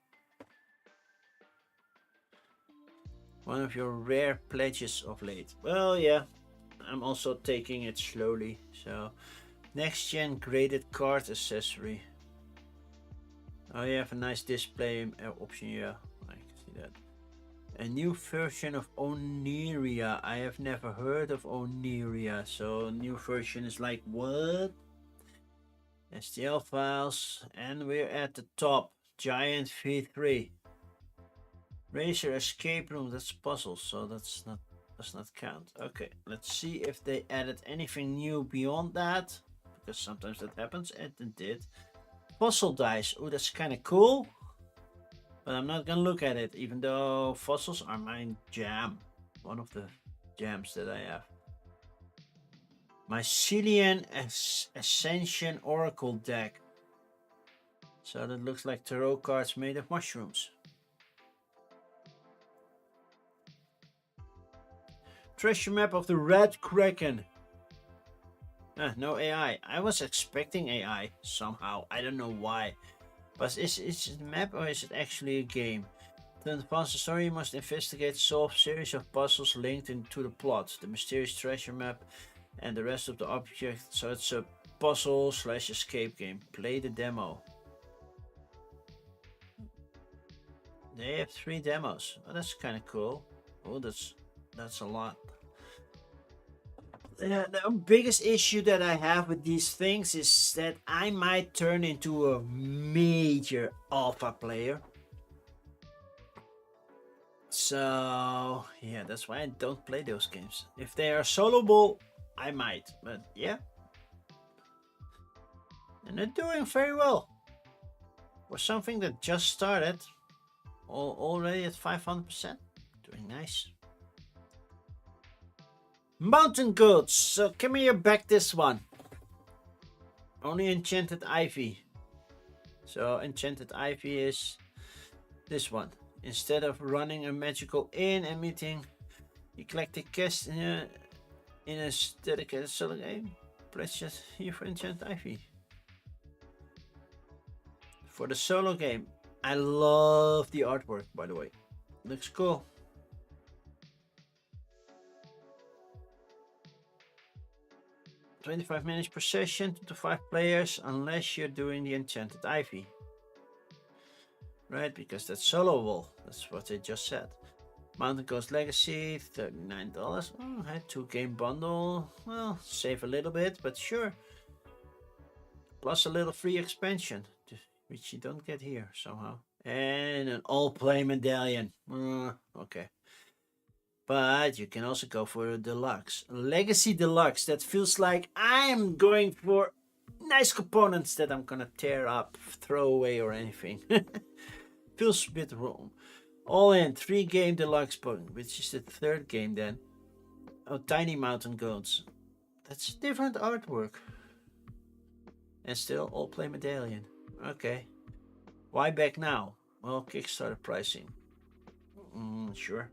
One of your rare pledges of late. Well, yeah. I'm also taking it slowly. So, next gen graded card accessory. Oh, you have a nice display option, yeah. I can see that. A new version of Oneria. I have never heard of Oneria. So, new version is like what? STL files, and we're at the top. Giant V3. Racer escape room, that's puzzles, so does not count. Okay, let's see if they added anything new beyond that, because sometimes that happens, and it did. Fossil dice, oh, that's kind of cool, but I'm not gonna look at it, even though fossils are my jam, one of the jams that I have. Mycelian Ascension Oracle deck. So that looks like tarot cards made of mushrooms. Treasure map of the Red Kraken. No AI. I was expecting AI somehow. I don't know why. But is it a map or is it actually a game? To advance the story, you must investigate, solve a series of puzzles linked into the plot, the mysterious treasure map, and the rest of the object. So it's a puzzle / escape game. Play the demo. They have 3 demos. Oh, that's kind of cool. Oh, that's a lot. The biggest issue that I have with these things is that I might turn into a major alpha player. So yeah, that's why I don't play those games. If they are soloable, I might, but yeah. And they're doing very well. For something that just started, already at 500%. Doing nice. Mountain goats. So give me your back this one. Only enchanted ivy. So enchanted ivy is this one. Instead of running a magical inn and meeting eclectic guests in a dedicated solo game, press just here for enchanted ivy. For the solo game, I love the artwork, by the way. Looks cool. $25 minutes per session, 2 to 5 players, unless you're doing the enchanted ivy. Right, because that's soloable. That's what they just said. Mountain Ghost Legacy, $39. Oh, I had 2 game bundle. Well, save a little bit, but sure. Plus a little free expansion, which you don't get here somehow. And an all play medallion. Okay. But you can also go for a deluxe. Legacy Deluxe. That feels like I'm going for nice components that I'm gonna tear up, throw away, or anything. Feels a bit wrong. All in 3 game deluxe button, which is the 3rd game then. Oh, Tiny Mountain Goats. That's different artwork. And still all play medallion. Okay. Why back now? Well, Kickstarter pricing. Sure.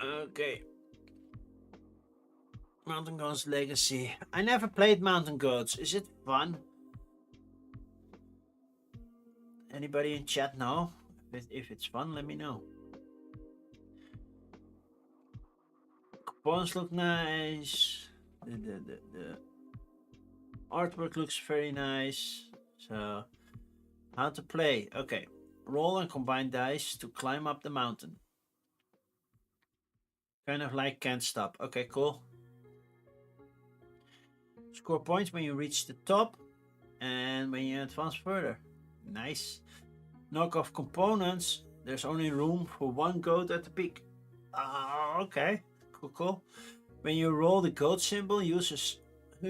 Okay. Mountain Goats Legacy. I never played Mountain Goats. Is it fun? Anybody in chat know? If it's fun, let me know. Components look nice. The artwork looks very nice. So, how to play? Okay. Roll and combine dice to climb up the mountain. Kind of like Can't Stop. Okay, cool. Score points when you reach the top and when you advance further. Nice. Knock off components. There's only room for 1 goat at the peak. Okay. Cool. When you roll the goat symbol, use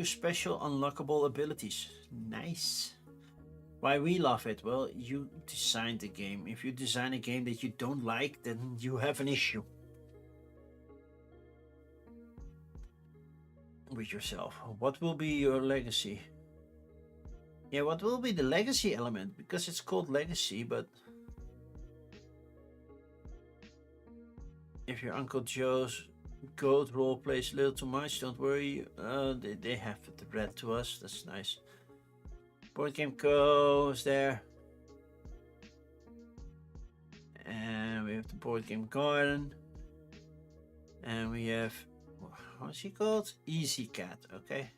special unlockable abilities. Nice. Why we love it? Well, you designed the game. If you design a game that you don't like, then you have an issue with yourself. What will be your legacy? Yeah, what will be the legacy element? Because it's called legacy, but if your Uncle Joe's goat role plays a little too much, don't worry. They have it read to us. That's nice. Board Game Co. is there. And we have the Board Game Garden. And we have, how's he called? Easy Cat, okay.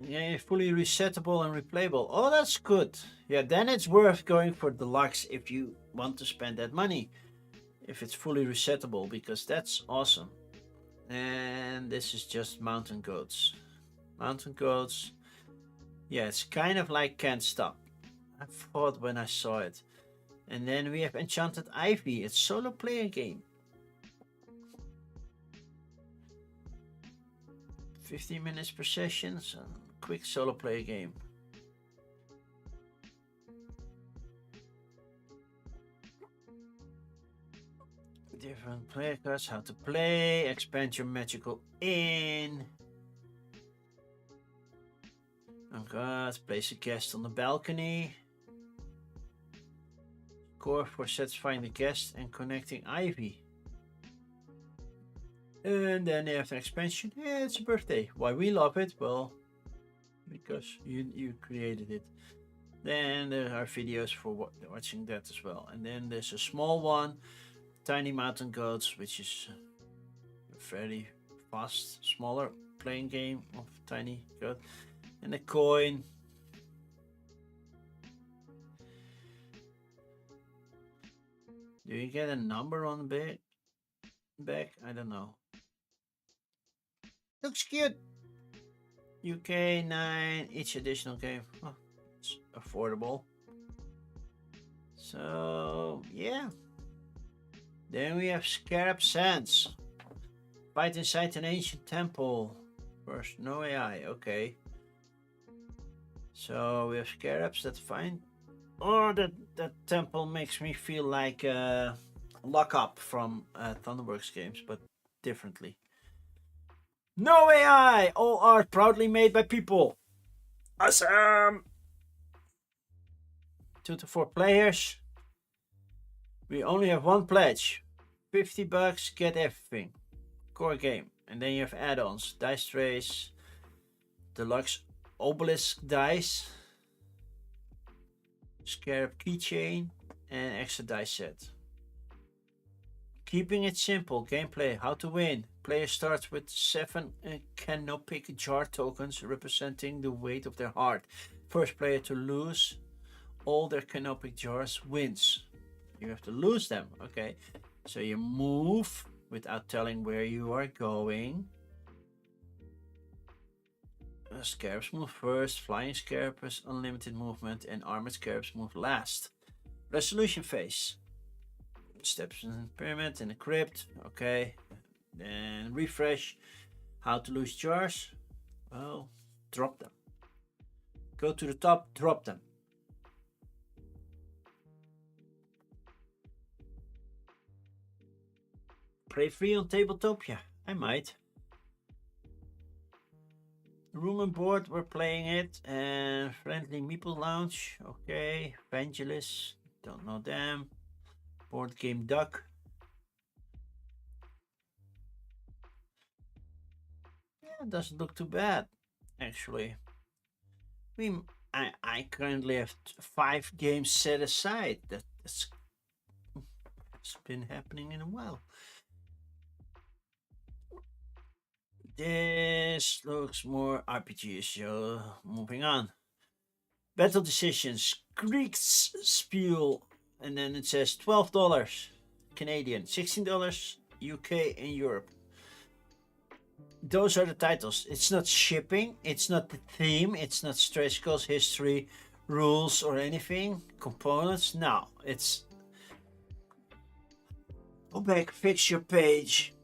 Yeah, fully resettable and replayable. Oh, that's good. Yeah, then it's worth going for deluxe if you want to spend that money. if it's fully resettable, because that's awesome. And this is just mountain goats. Mountain goats. Yeah, it's kind of like Can't Stop. I thought when I saw it. And then we have Enchanted Ivy. It's solo player game. 15 minutes per session. So quick solo player game. Different player cards, how to play, expand your magical inn. Oh god, place a guest on the balcony. Core for satisfying the guest and connecting Ivy. And then they have an expansion. Yeah, it's a birthday. Why we love it? Well, because you created it. Then there are videos for watching that as well. And then there's a small one, Tiny Mountain Goats, which is a very fast, smaller playing game of Tiny Goat. And a coin. Do you get a number on the back? I don't know. Looks cute. UK 9, each additional game. Oh, it's affordable. So, yeah. Then we have Scarab Sands. Fight inside an ancient temple. First, no AI. Okay. So, we have scarabs, that's fine. Oh, that temple makes me feel like Lock Up from Thunderworks games, but differently. No AI! All art proudly made by people. Awesome! 2 to 4 players. We only have one pledge. $50, get everything. Core game. And then you have add-ons. Dice trays. Deluxe obelisk dice. Scarab keychain. And extra dice set. Keeping it simple. Gameplay. How to win. Player starts with 7 canopic jar tokens representing the weight of their heart. First player to lose all their canopic jars wins. You have to lose them. Okay. So you move without telling where you are going. Scarabs move first. Flying scarabs unlimited movement. And armored scarabs move last. Resolution phase. Steps in the pyramid, in the crypt. Okay. Then refresh. How to lose jars? Well, drop them. Go to the top, drop them. Play free on tabletop? Yeah, I might. Room and board, we're playing it. And Friendly Meeple Lounge. Okay. Evangelist. Don't know them. Board Game Duck. Yeah, it doesn't look too bad, actually. I currently have 5 games set aside. That's been happening in a while. This looks more RPG, so moving on. Battle decisions, Greeks Spiel, and then it says $12 Canadian, $16 UK and Europe. Those are the titles. It's not shipping, it's not the theme, it's not stretch goals, history, rules, or anything. Components, no. It's go back, fix your page.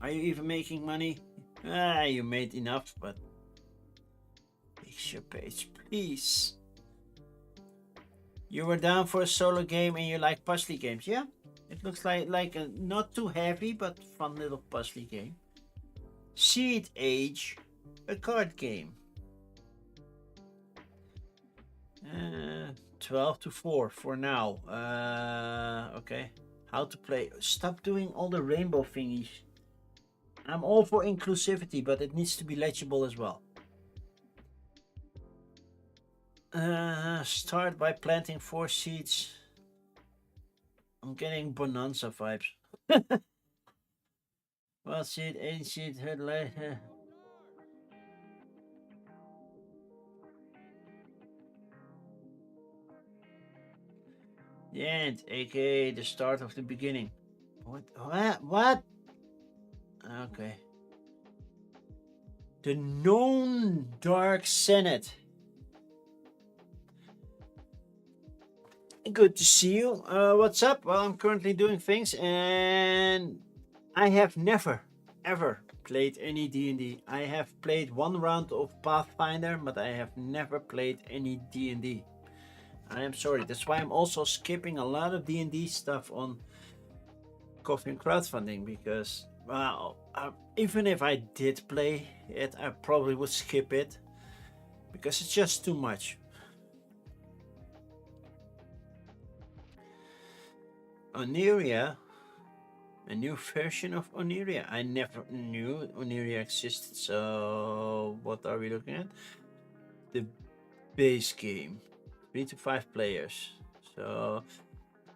Are you even making money? You made enough, but fix your page, please. You were down for a solo game and you like puzzly games. Yeah, it looks like a not too heavy but fun little puzzly game. Seed Age, a card game. 12 to 4 for now. Okay. How to play. Stop doing all the rainbow thingies. I'm all for inclusivity, but it needs to be legible as well. Start by planting 4 seeds. I'm getting Bonanza vibes. Well, seed, 8 seed, headlight. The end, aka the start of the beginning. What? Okay. The known Dark Senate. Good to see you. What's up? Well, I'm currently doing things, and I have never, ever played any D&D. I have played one round of Pathfinder, but I have never played any D&D. I am sorry. That's why I'm also skipping a lot of D&D stuff on Coffee and Crowdfunding, because, well, even if I did play it, I probably would skip it because it's just too much. Oneria, a new version of Oneria. I never knew Oneria existed. So what are we looking at? The base game, 3 to 5 players. So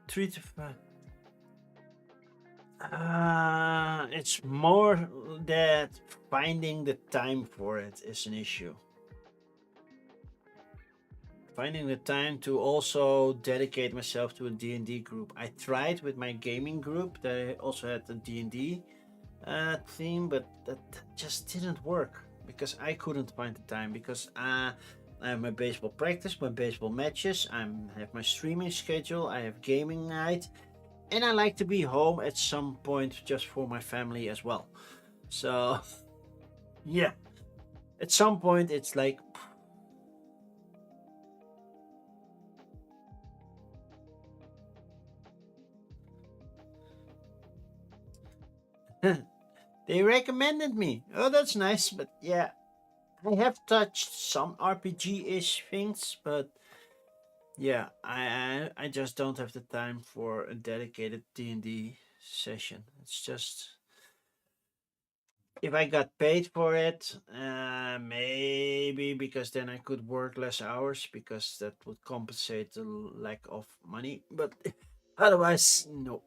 3 to 5. It's more that finding the time for it is an issue. Finding the time to also dedicate myself to a D&D group. I tried with my gaming group. They also had the D&D theme, but that just didn't work because I couldn't find the time, because I have my baseball practice, my baseball matches, I have my streaming schedule, I have gaming night, and I like to be home at some point just for my family as well. So yeah, at some point it's like, they recommended me. Oh, that's nice, but yeah, I have touched some RPG-ish things, but yeah, I just don't have the time for a dedicated D&D session. It's just, if I got paid for it, maybe, because then I could work less hours, because that would compensate the lack of money. But otherwise, no.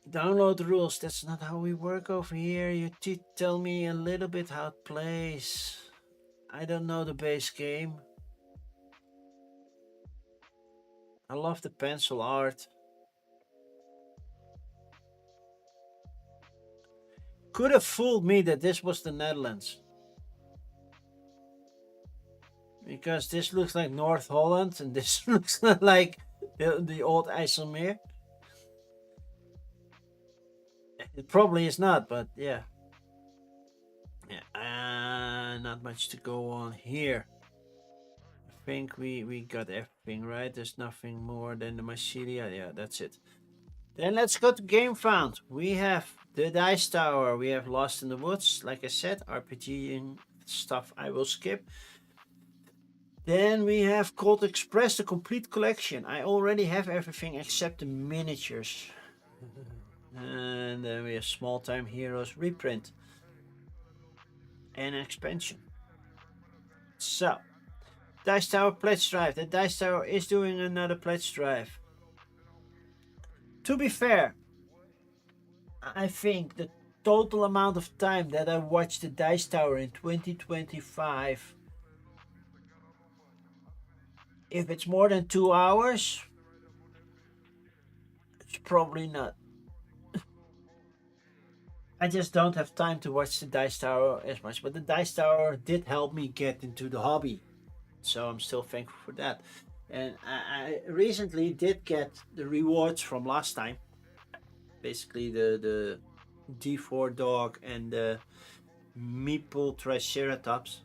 Download the rules. That's not how we work over here. You tell me a little bit how it plays. I don't know the base game. I love the pencil art. Could have fooled me that this was the Netherlands, because this looks like North Holland and this looks like the old IJsselmeer. It probably is not, but yeah. Not much to go on here. I think we got everything right. There's nothing more than the Mycelia. Yeah, that's it. Then let's go to Game Found. We have the Dice Tower. We have Lost in the Woods. Like I said, RPG and stuff I will skip. Then we have Cold Express, the complete collection. I already have everything except the miniatures. And then we have Small Time Heroes reprint and an expansion. So, Dice Tower Pledge Drive. The Dice Tower is doing another Pledge Drive. To be fair, I think the total amount of time that I watched the Dice Tower in 2025, if it's more than 2 hours, it's probably not. I just don't have time to watch the Dice Tower as much, but the Dice Tower did help me get into the hobby, so I'm still thankful for that. And I recently did get the rewards from last time, basically the D4 dog and the Meeple Triceratops.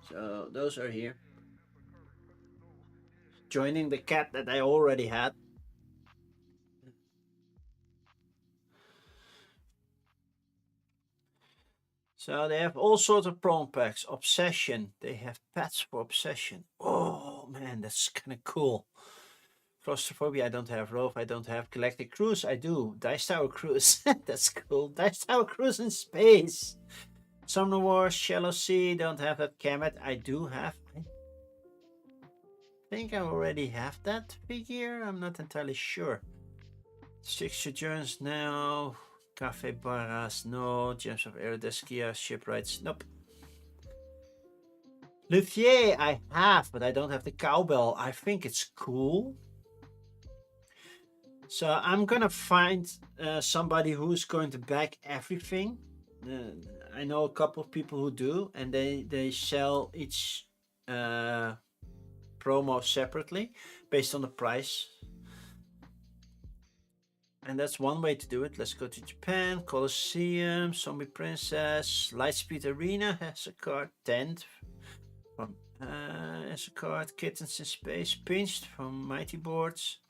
So those are here, joining the cat that I already had. So they have all sorts of prawn packs. Obsession. They have pets for obsession. Oh man, that's kind of cool. Claustrophobia, I don't have. Rove, I don't have. Galactic Cruise, I do. Dice Tower Cruise, that's cool. Dice Tower Cruise in space. Summer Wars, Shallow Sea, don't have that. Kemet, I do have. I think I already have that figure. I'm not entirely sure. Six Sojourns, no. Cafe Barras, no. Gems of Aerodeskia, Shipwrights, nope. Luthier I have, but I don't have the cowbell. I think it's cool. So I'm gonna find somebody who's going to back everything. I know a couple of people who do, and they sell each promo separately based on the price. And that's one way to do it. Let's go to Japan. Colosseum, Zombie Princess, Lightspeed Arena has a card. Tent from has a card. Kittens in Space, Pinched from Mighty Boards.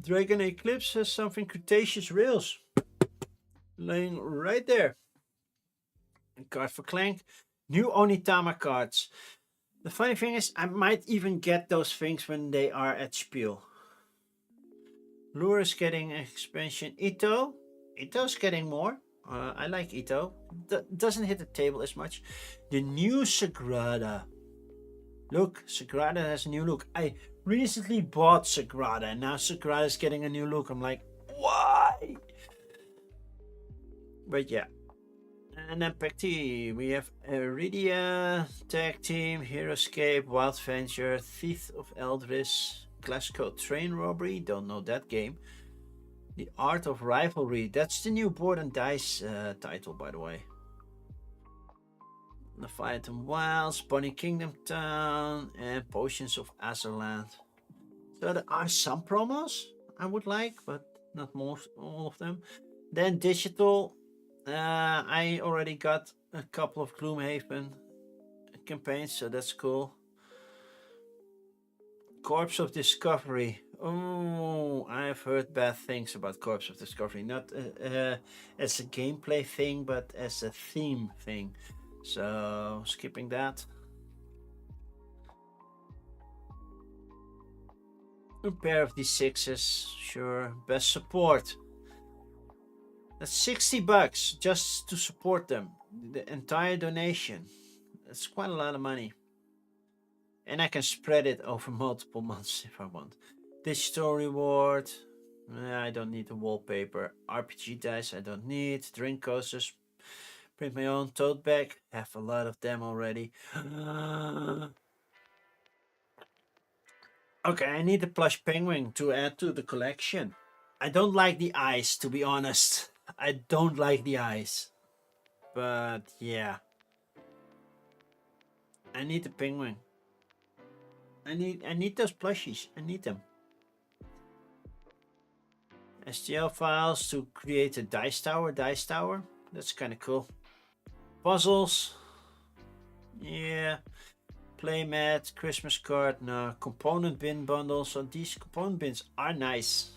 Dragon Eclipse has something. Cretaceous Rails laying right there. A card for Clank. New Onitama cards. The funny thing is, I might even get those things when they are at Spiel. Lure is getting expansion. Ito's getting more. I like Ito. Doesn't hit the table as much. The new Sagrada. Look, Sagrada has a new look. I recently bought Sagrada, and now Sagrada is getting a new look. I'm like, why? But yeah. And then Pack Team. We have Iridia, Tag Team, Heroescape, Wild Venture, Thief of Eldris, Classical Train Robbery. Don't know that game. The Art of Rivalry. That's the new Board and Dice title, by the way. Leviathan Wilds, Bunny Kingdom Town, and Potions of Azerland. So there are some promos I would like, but not all of them. Then digital. I already got a couple of Gloomhaven campaigns, so that's cool. Corpse of Discovery. Oh, I've heard bad things about Corpse of Discovery. Not as a gameplay thing, but as a theme thing. So, skipping that. A pair of D6s, sure. Best support. That's $60 just to support them. The entire donation. That's quite a lot of money. And I can spread it over multiple months if I want. Digital reward. I don't need the wallpaper. RPG dice I don't need. Drink coasters. Print my own tote bag. Have a lot of them already. Okay, I need a plush penguin to add to the collection. I don't like the eyes, to be honest. I don't like the eyes. But yeah. I need the penguin. I need those plushies. I need them. STL files to create a dice tower. That's kind of cool. Puzzles. Yeah. Playmat, Christmas card, no. Component bin bundle. So these component bins are nice.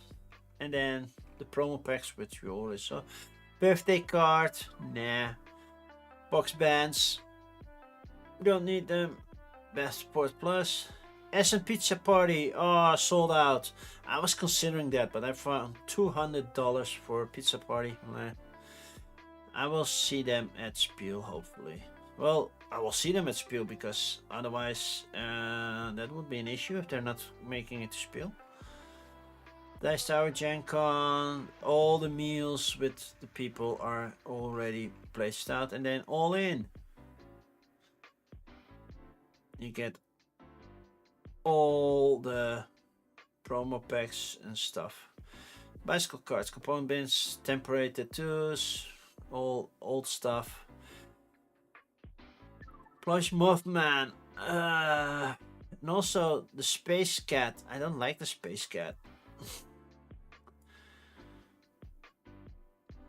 And then the promo packs, which we already saw. Birthday card, nah. Box bands, don't need them. Best Sport Plus. Essen Pizza Party, oh, sold out. I was considering that, but I found $200 for a pizza party. I will see them at Spiel, hopefully. Well, I will see them at Spiel because otherwise that would be an issue if they're not making it to Spiel. Dice Tower, Gen Con, all the meals with the people are already placed out, and then all in. You get all the promo packs and stuff. Bicycle cards, component bins, temporary tattoos, all old stuff. Plush Mothman, and also the Space Cat. I don't like the Space Cat.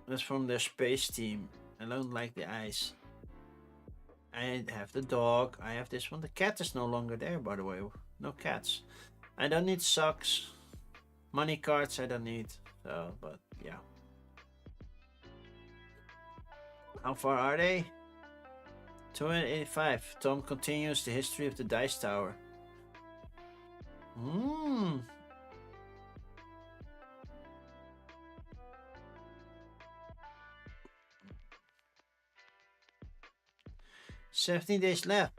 That's from their space team. I don't like the eyes. I have the dog. I have this one. The cat is no longer there, by the way. No cats. I don't need socks. Money cards I don't need. So, but yeah. How far are they? 285. Tom continues the history of the Dice Tower. Hmm. 17 days left.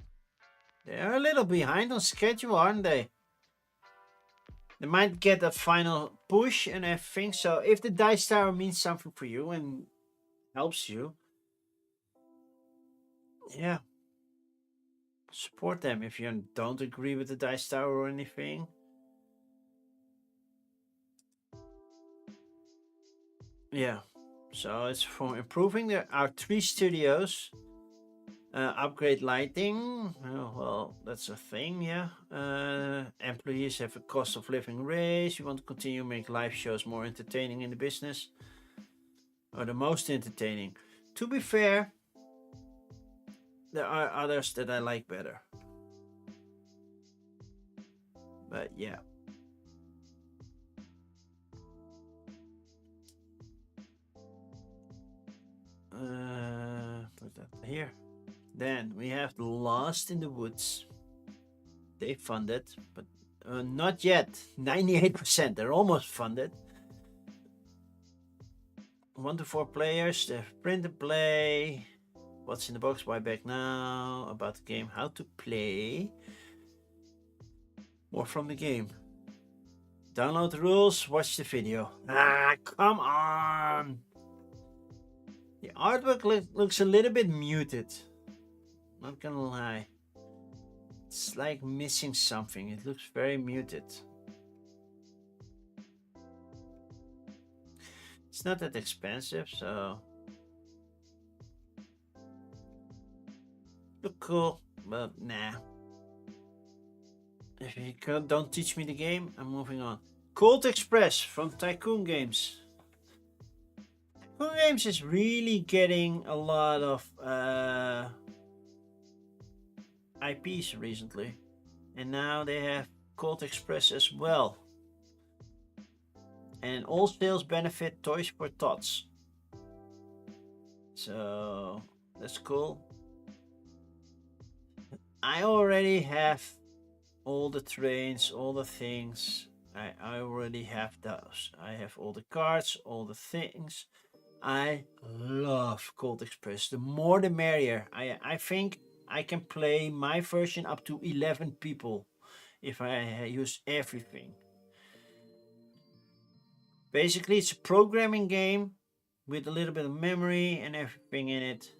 They are a little behind on schedule, aren't they? They might get a final push and everything. So if the Dice Tower means something for you and helps you, yeah. support them if you don't agree with the dice tower or anything. Yeah, so it's for improving our 3 studios. Upgrade lighting. Well, that's a thing, yeah. Employees have a cost of living raise. You want to continue to make live shows more entertaining in the business, or the most entertaining. To be fair, there are others that I like better. But yeah. Put that here. Then we have the Lost in the Woods. They funded, but not yet. 98%. They're almost funded. 1 to 4 players. They have print and play. What's in the box? Why back now? About the game. How to play. More from the game. Download the rules. Watch the video. Ah, come on. The artwork looks a little bit muted. Not gonna lie. It's like missing something. It looks very muted. It's not that expensive, so look cool, but nah. If you don't teach me the game, I'm moving on. Cold Express from Tycoon Games. Tycoon Games is really getting a lot of IPs recently, and now they have Cold Express as well. And all sales benefit Toys for Tots. So that's cool. I already have all the trains, all the things. I already have those. I have all the cards, all the things. I love Cold Express. The more the merrier. I think I can play my version up to 11 people if I use everything. Basically, it's a programming game with a little bit of memory and everything in it.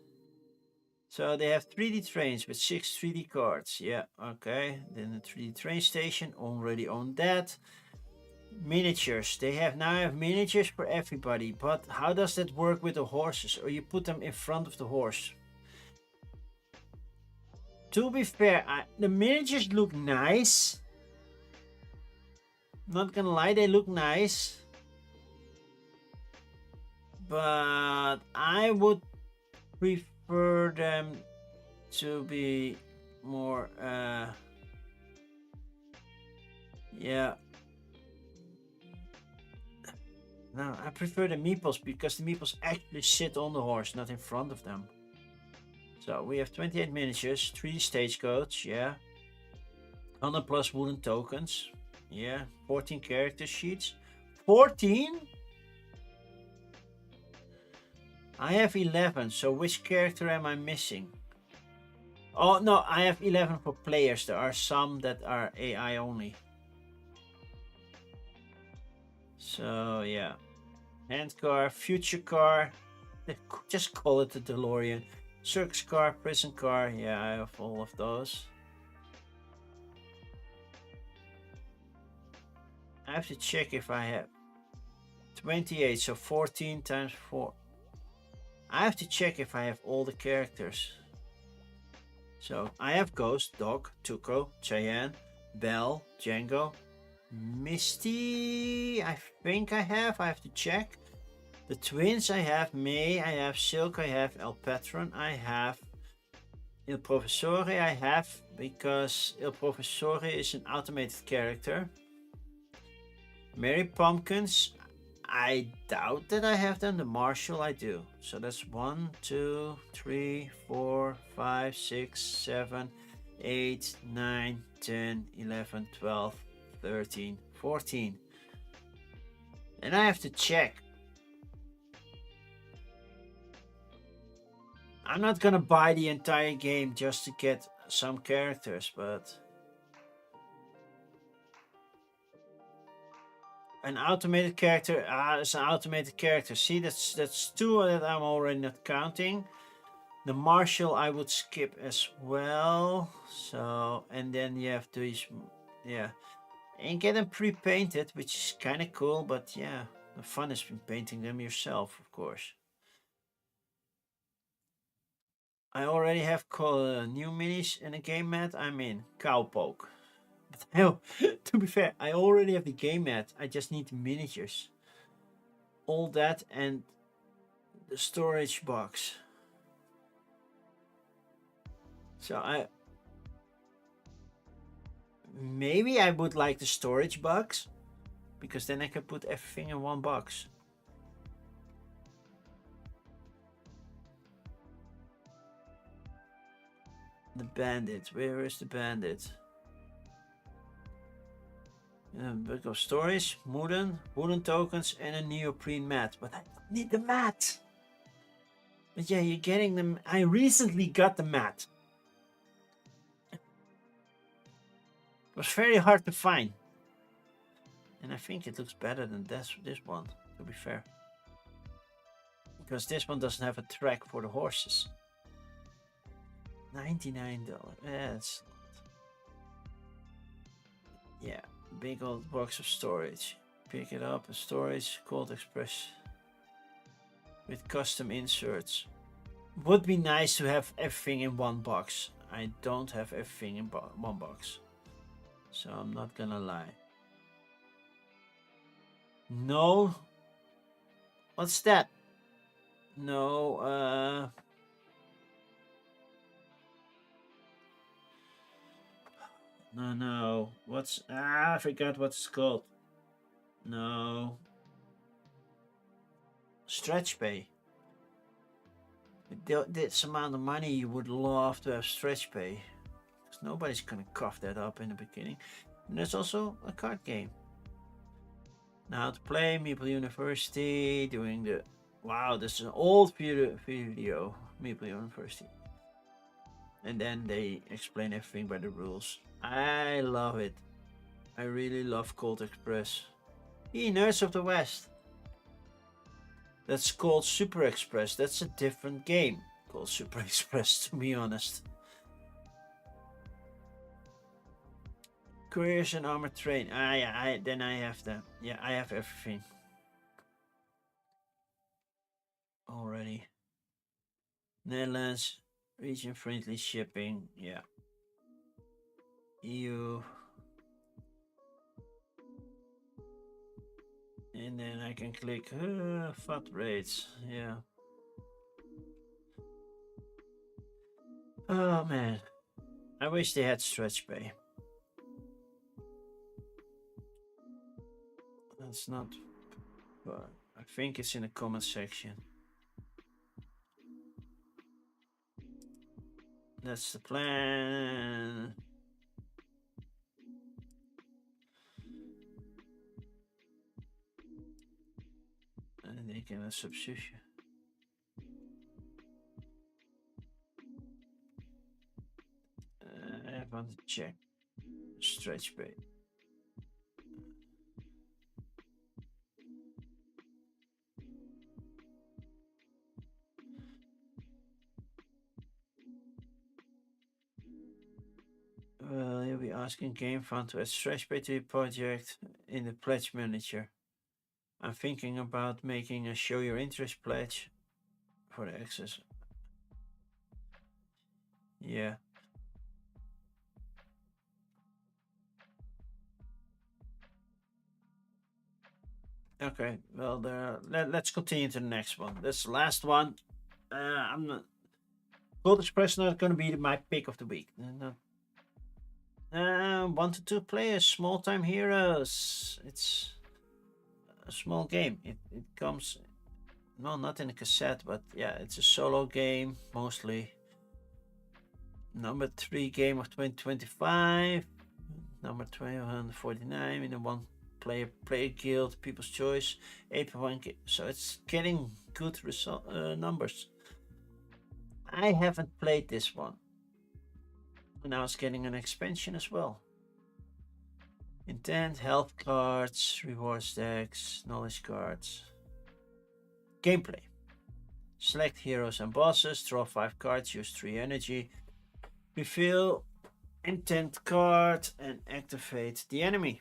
So they have 3D trains with 6 3D cards. Yeah, okay. Then the 3D train station, already own that. Miniatures. They now have miniatures for everybody. But how does that work with the horses? Or you put them in front of the horse? To be fair, the miniatures look nice. Not gonna lie, they look nice. But I would prefer them to be more yeah. No, I prefer the meeples because the meeples actually sit on the horse, not in front of them. So we have 28 miniatures, 3 stagecoach, yeah. 100 plus wooden tokens, yeah. 14 character sheets. 14? I have 11, so which character am I missing? Oh, no, I have 11 for players. There are some that are AI only. So, yeah. Hand car, future car. Just call it the DeLorean. Circus car, prison car. Yeah, I have all of those. I have to check if I have 28, so 14 times 4. I have to check if I have all the characters. So I have Ghost, Doc, Tuco, Cheyenne, Belle, Django, Misty. I think I have to check. The twins I have, May, I have Silk, I have El Patron, I have Il Professore, I have because Il Professore is an automated character. Mary Pumpkins, I doubt that I have them. The Marshall I do. So that's 1, 2, 3, 4, 5, 6, 7, 8, 9, 10, 11, 12, 13, 14. And I have to check. I'm not gonna buy the entire game just to get some characters, but an automated character, it's an automated character. See, that's 2 that I'm already not counting. The Marshall I would skip as well. So, and then you have these, yeah, and get them pre-painted, which is kind of cool. But yeah, the fun is in painting them yourself, of course. I already have new minis in a game mat. I'm in Cowpoke. But to be fair, I already have the game mat. I just need the miniatures. All that and the storage box. So maybe I would like the storage box, because then I can put everything in one box. The bandit, where is the bandit? Book of storage, wooden tokens, and a neoprene mat. But I don't need the mat. But yeah, you're getting them. I recently got the mat. It was very hard to find. And I think it looks better than this one, to be fair. Because this one doesn't have a track for the horses. $99. That's... Yeah, big old box of storage. Pick it up, storage, Cold Express. With custom inserts. Would be nice to have everything in one box. I don't have everything in one box. So I'm not gonna lie. No. What's that? No, No. What's... I forgot what it's called. No. Stretch pay. With this amount of money, you would love to have stretch pay. Because nobody's gonna cough that up in the beginning. And there's also a card game. Now to play Meeple University, doing the... Wow, this is an old video. Meeple University. And then they explain everything by the rules. I love it. I really love Cold Express. Nerds of the West. That's called Super Express. That's a different game called Super Express, to be honest. Couriers and armored train. Yeah, then I have them. Yeah, I have everything already. Netherlands, region friendly shipping. Yeah. EU. And then I can click FAT rates. Yeah. Oh man, I wish they had stretch pay. That's not... But I think it's in the comment section. That's the plan. And they can substitution. I want to check stretch pay. Well, you'll be asking Game Fund to add stretch pay to your project in the pledge manager. I'm thinking about making a show your interest pledge for the access. Yeah. Okay, well, let's continue to the next one. This last one, I'm not... Cold Express not going to be my pick of the week. No. 1 to 2 players, small time heroes. It's a small game. It comes, no, not in a cassette, but yeah, it's a solo game mostly. Number 3 game of 2025. Number 249 in a one player guild, People's Choice, 8.1. So it's getting good numbers. I haven't played this one. Now it's getting an expansion as well. Intent, health cards, rewards decks, knowledge cards. Gameplay. Select heroes and bosses, draw 5 cards, use 3 energy, reveal intent card and activate the enemy.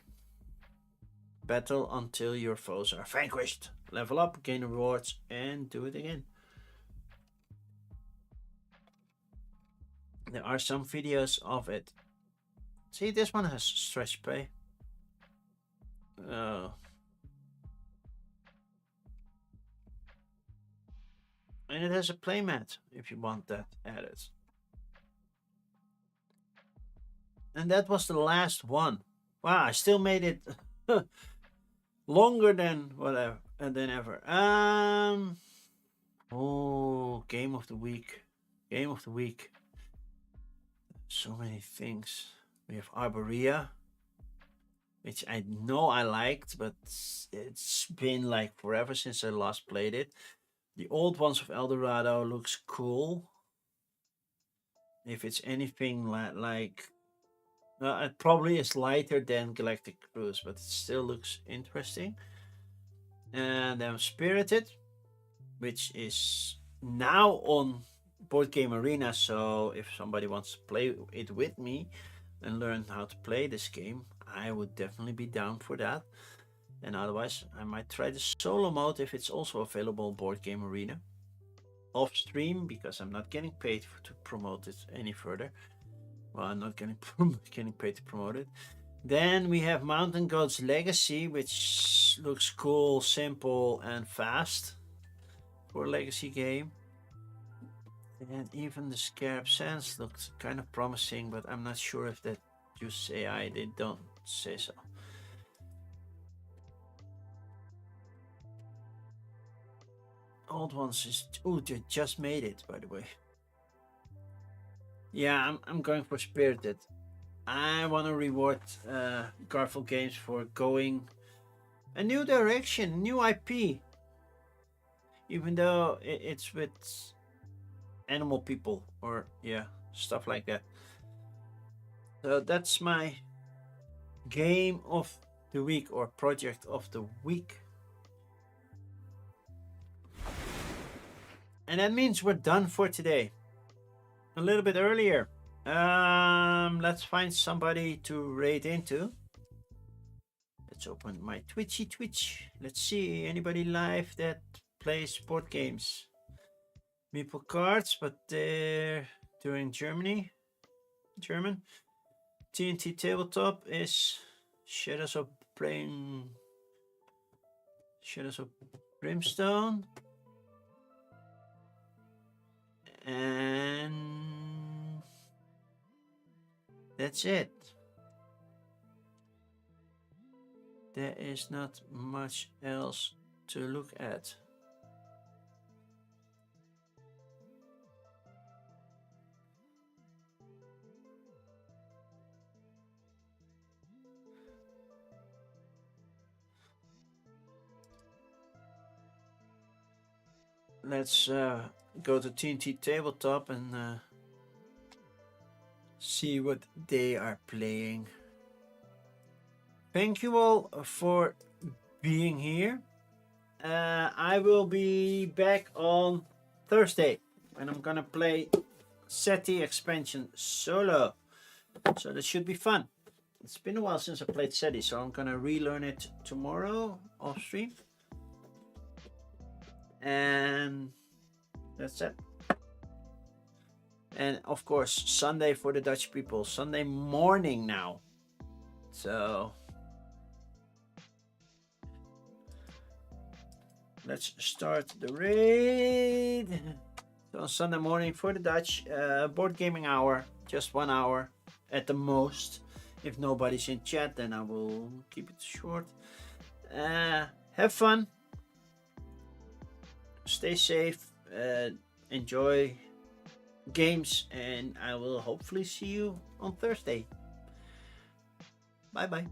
Battle until your foes are vanquished. Level up, gain rewards, and do it again. There are some videos of it. See, this one has stretch play. Oh. And it has a playmat if you want that added. And that was the last one. Wow, I still made it longer than whatever than ever. Oh, game of the week. Game of the week. So many things. We have Arborea, which I know I liked, but it's been like forever since I last played it. The old ones of Eldorado looks cool. If it's anything like it probably is lighter than Galactic Cruise, but it still looks interesting. And then Spirited, which is now on Board Game Arena, so if somebody wants to play it with me and learn how to play this game, I would definitely be down for that. And otherwise, I might try the solo mode if it's also available on Board Game Arena. Off stream, because I'm not getting paid to promote it any further. Well, I'm not getting paid to promote it. Then we have Mountain Goat's Legacy, which looks cool, simple, and fast for a legacy game. And even the Scarab Sands looked kind of promising, but I'm not sure if that uses AI. They don't say so. Old ones is... Oh, they just made it, by the way. Yeah, I'm going for Spirited. I want to reward Garfield Games for going a new direction, new IP. Even though it's with animal people or stuff like that. So that's my game of the week or project of the week. And that means we're done for today. A little bit earlier. Let's find somebody to raid into. Let's open my Twitch. Let's see anybody live that plays board games. Meeple Cards, but they're doing German. TNT Tabletop is Shadows of Brimstone. And that's it. There is not much else to look at. Let's go to TNT Tabletop and see what they are playing. Thank you all for being here. I will be back on Thursday and I'm gonna play SETI expansion solo. So that should be fun. It's been a while since I played SETI, so I'm gonna relearn it tomorrow off stream. And that's it. And of course, Sunday for the Dutch people. Sunday morning now. So let's start the raid. So on Sunday morning for the Dutch, board gaming hour, just 1 hour at the most. If nobody's in chat, then I will keep it short. Have fun. Stay safe. Enjoy games, and I will hopefully see you on Thursday. Bye bye.